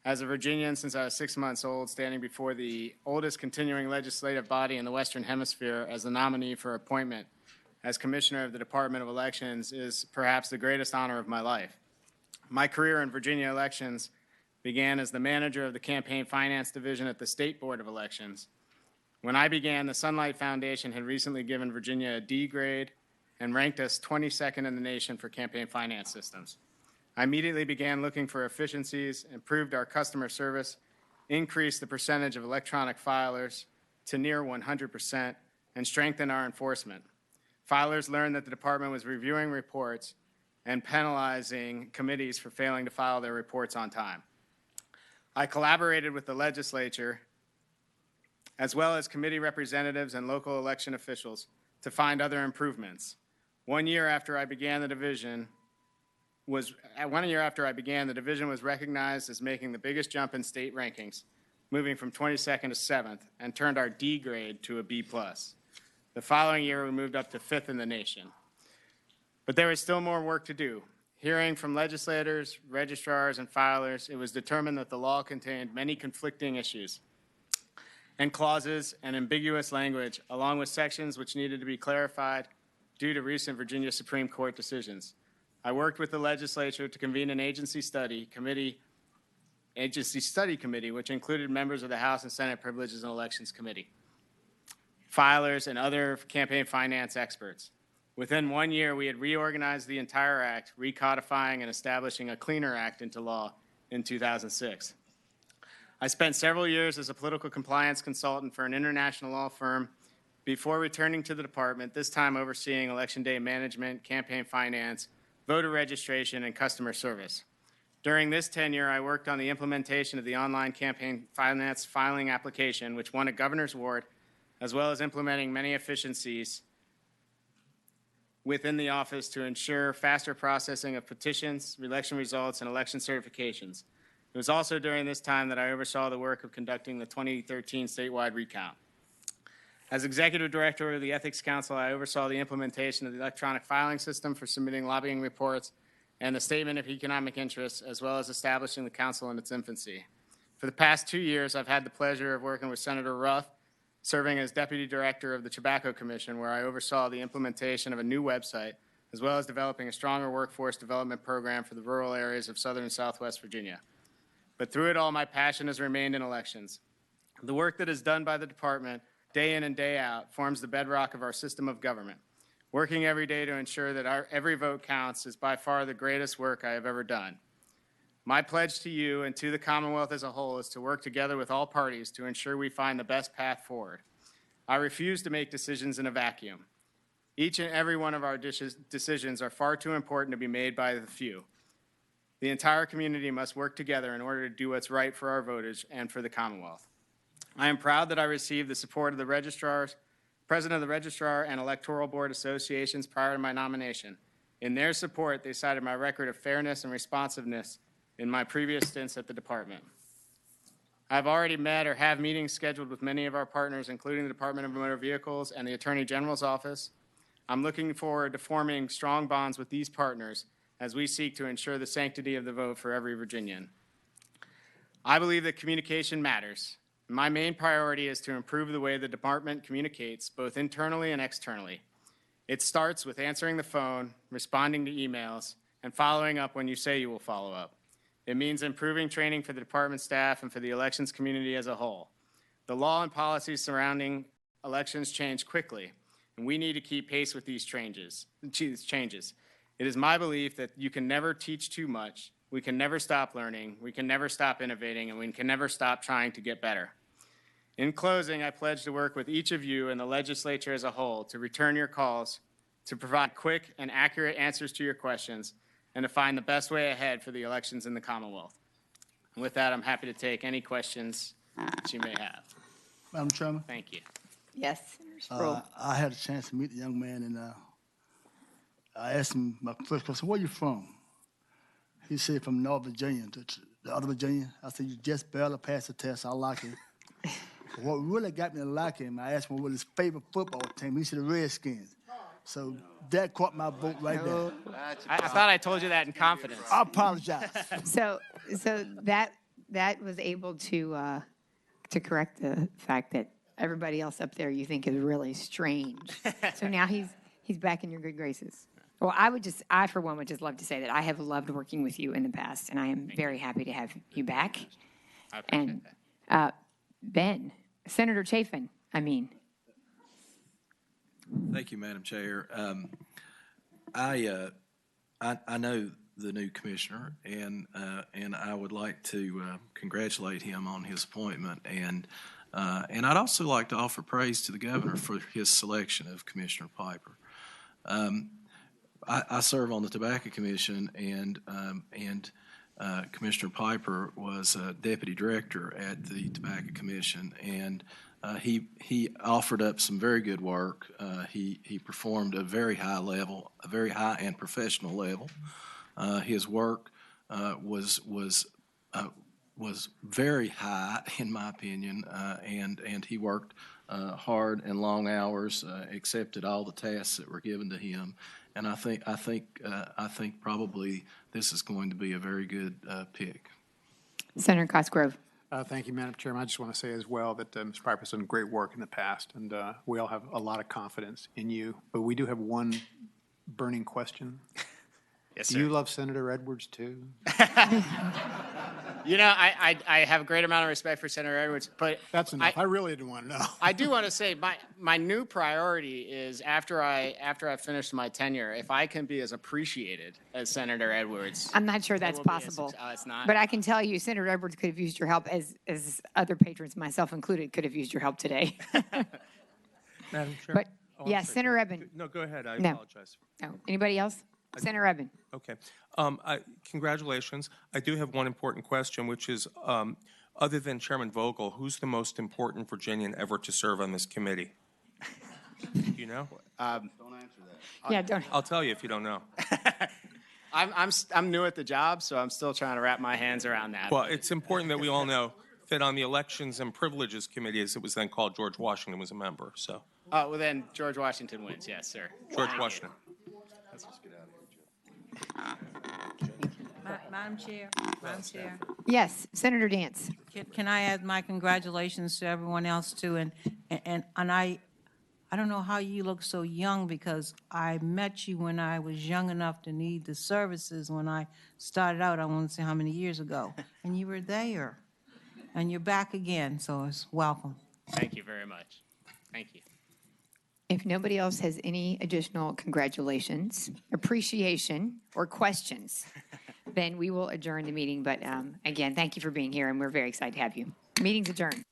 As a Virginian since I was 6 months old, standing before the oldest continuing legislative body in the Western Hemisphere as the nominee for appointment as Commissioner of the Department of Elections is perhaps the greatest honor of my life. My career in Virginia elections began as the manager of the Campaign Finance Division at the State Board of Elections. When I began, the Sunlight Foundation had recently given Virginia a D grade and ranked us 22nd in the nation for campaign finance systems. I immediately began looking for efficiencies, improved our customer service, increased the percentage of electronic filers to near 100%, and strengthened our enforcement. Filers learned that the department was reviewing reports and penalizing committees for failing to file their reports on time. I collaborated with the legislature, as well as committee representatives and local election officials, to find other improvements. 1 year after I began, the division was recognized as making the biggest jump in state rankings, moving from 22nd to 7th, and turned our D grade to a B+. The following year, we moved up to 5th in the nation. But there was still more work to do. Hearing from legislators, registrars, and filers, it was determined that the law contained many conflicting issues and clauses and ambiguous language, along with sections which needed to be clarified due to recent Virginia Supreme Court decisions. I worked with the legislature to convene an agency study committee, which included members of the House and Senate Privileges and Elections Committee, filers, and other campaign finance experts. Within 1 year, we had reorganized the entire act, recodifying and establishing a cleaner act into law in 2006. I spent several years as a political compliance consultant for an international law firm before returning to the department, this time overseeing election day management, campaign finance, voter registration, and customer service. During this tenure, I worked on the implementation of the online campaign finance filing application, which won a governor's award, as well as implementing many efficiencies within the office to ensure faster processing of petitions, election results, and election certifications. It was also during this time that I oversaw the work of conducting the 2013 statewide recount. As Executive Director of the Ethics Council, I oversaw the implementation of the electronic filing system for submitting lobbying reports and the Statement of Economic Interests, as well as establishing the council in its infancy. For the past 2 years, I've had the pleasure of working with Senator Ruff, serving as Deputy Director of the Tobacco Commission, where I oversaw the implementation of a new website, as well as developing a stronger workforce development program for the rural areas of southern and southwest Virginia. But through it all, my passion has remained in elections. The work that is done by the department, day in and day out, forms the bedrock of our system of government. Working every day to ensure that every vote counts is by far the greatest work I have ever done. My pledge to you and to the Commonwealth as a whole is to work together with all parties to ensure we find the best path forward. I refuse to make decisions in a vacuum. Each and every one of our decisions are far too important to be made by the few. The entire community must work together in order to do what's right for our voters and for the Commonwealth. I am proud that I received the support of the registrars, President of the Registrar and Electoral Board Associations prior to my nomination. In their support, they cited my record of fairness and responsiveness in my previous stints at the department. I've already met or have meetings scheduled with many of our partners, including the Department of Motor Vehicles and the Attorney General's Office. I'm looking forward to forming strong bonds with these partners as we seek to ensure the sanctity of the vote for every Virginian. I believe that communication matters. My main priority is to improve the way the department communicates, both internally and externally. It starts with answering the phone, responding to emails, and following up when you say you will follow up. It means improving training for the department staff and for the elections community as a whole. The law and policies surrounding elections change quickly, and we need to keep pace with these changes. It is my belief that you can never teach too much, we can never stop learning, we can never stop innovating, and we can never stop trying to get better. In closing, I pledge to work with each of you and the legislature as a whole to return your calls, to provide quick and accurate answers to your questions, and to find the best way ahead for the elections in the Commonwealth. And with that, I'm happy to take any questions that you may have.
Madam Chairman?
Thank you.
Yes.
I had a chance to meet the young man, and I asked him my first question, where you from? He said from North Virginia to the other Virginia. I said, you just barely passed the test. I like it. What really got me to like him, I asked him what his favorite football team. He said the Redskins. So that caught my vote right there.
I thought I told you that in confidence.
I apologize.
So that was able to correct the fact that everybody else up there you think is really strange. So now he's He's back in your good graces. Well, I for one would just love to say that I have loved working with you in the past, and I am very happy to have you back.
I appreciate
And
that.
Ben, Senator Chafin, I mean.
Thank you, Madam Chair. I know the new commissioner, and I would like to congratulate him on his appointment, and I'd also like to offer praise to the governor for his selection of Commissioner Piper. I serve on the Tobacco Commission, and Commissioner Piper was deputy director at the Tobacco Commission, and he offered up some very good work. He performed a very high level, a very high and professional level. His work was very high, in my opinion, and he worked hard and long hours, accepted all the tasks that were given to him, and I think probably this is going to be a very good pick.
Senator Cosgrove.
Thank you, Madam Chairman. I just want to say as well that Ms. Piper's done great work in the past, and we all have a lot of confidence in you. But we do have one burning question.
Yes,
Do
sir.
you love Senator Edwards, too?
You know, I have a great amount of respect for Senator Edwards, but
That's enough. I really didn't want to know.
I do want to say my new priority is after I finish my tenure, if I can be as appreciated as Senator Edwards.
I'm not sure
it
that's
will be
possible.
it's not.
But I can tell you, Senator Edwards could have used your help, as other patrons, myself included, could have used your help today.
Madam Chair?
But,
Oh, I'm
yes,
sorry.
Senator Eben.
No, go ahead. I
No.
apologize.
Oh, anybody else? Senator Eben.
Okay. Congratulations. I do have one important question, which is, other than Chairman Vogel, who's the most important Virginian ever to serve on this committee? Do you know?
Don't
answer that. Yeah, don't.
I'll tell you if you don't know.
I'm new at the job, so I'm still trying to wrap my hands around that.
Well, it's important that we all know that on the Elections and Privileges Committee, as it was then called, George Washington was a member, so.
Well, then George Washington wins. Yes, sir.
George
Thank you.
Washington.
Let's just get out of here.
Madam Chair, Madam Chair.
Yes, Senator Dance.
Can I add my congratulations to everyone else too? And I don't know how you look so young, because I met you when I was young enough to need the services when I started out. I won't say how many years ago, and you were there, and you're back again. So it's welcome.
Thank you very much. Thank you.
If nobody else has any additional congratulations, appreciation, or questions, then we will adjourn the meeting. But again, thank you for being here, and we're very excited to have you. Meeting's adjourned.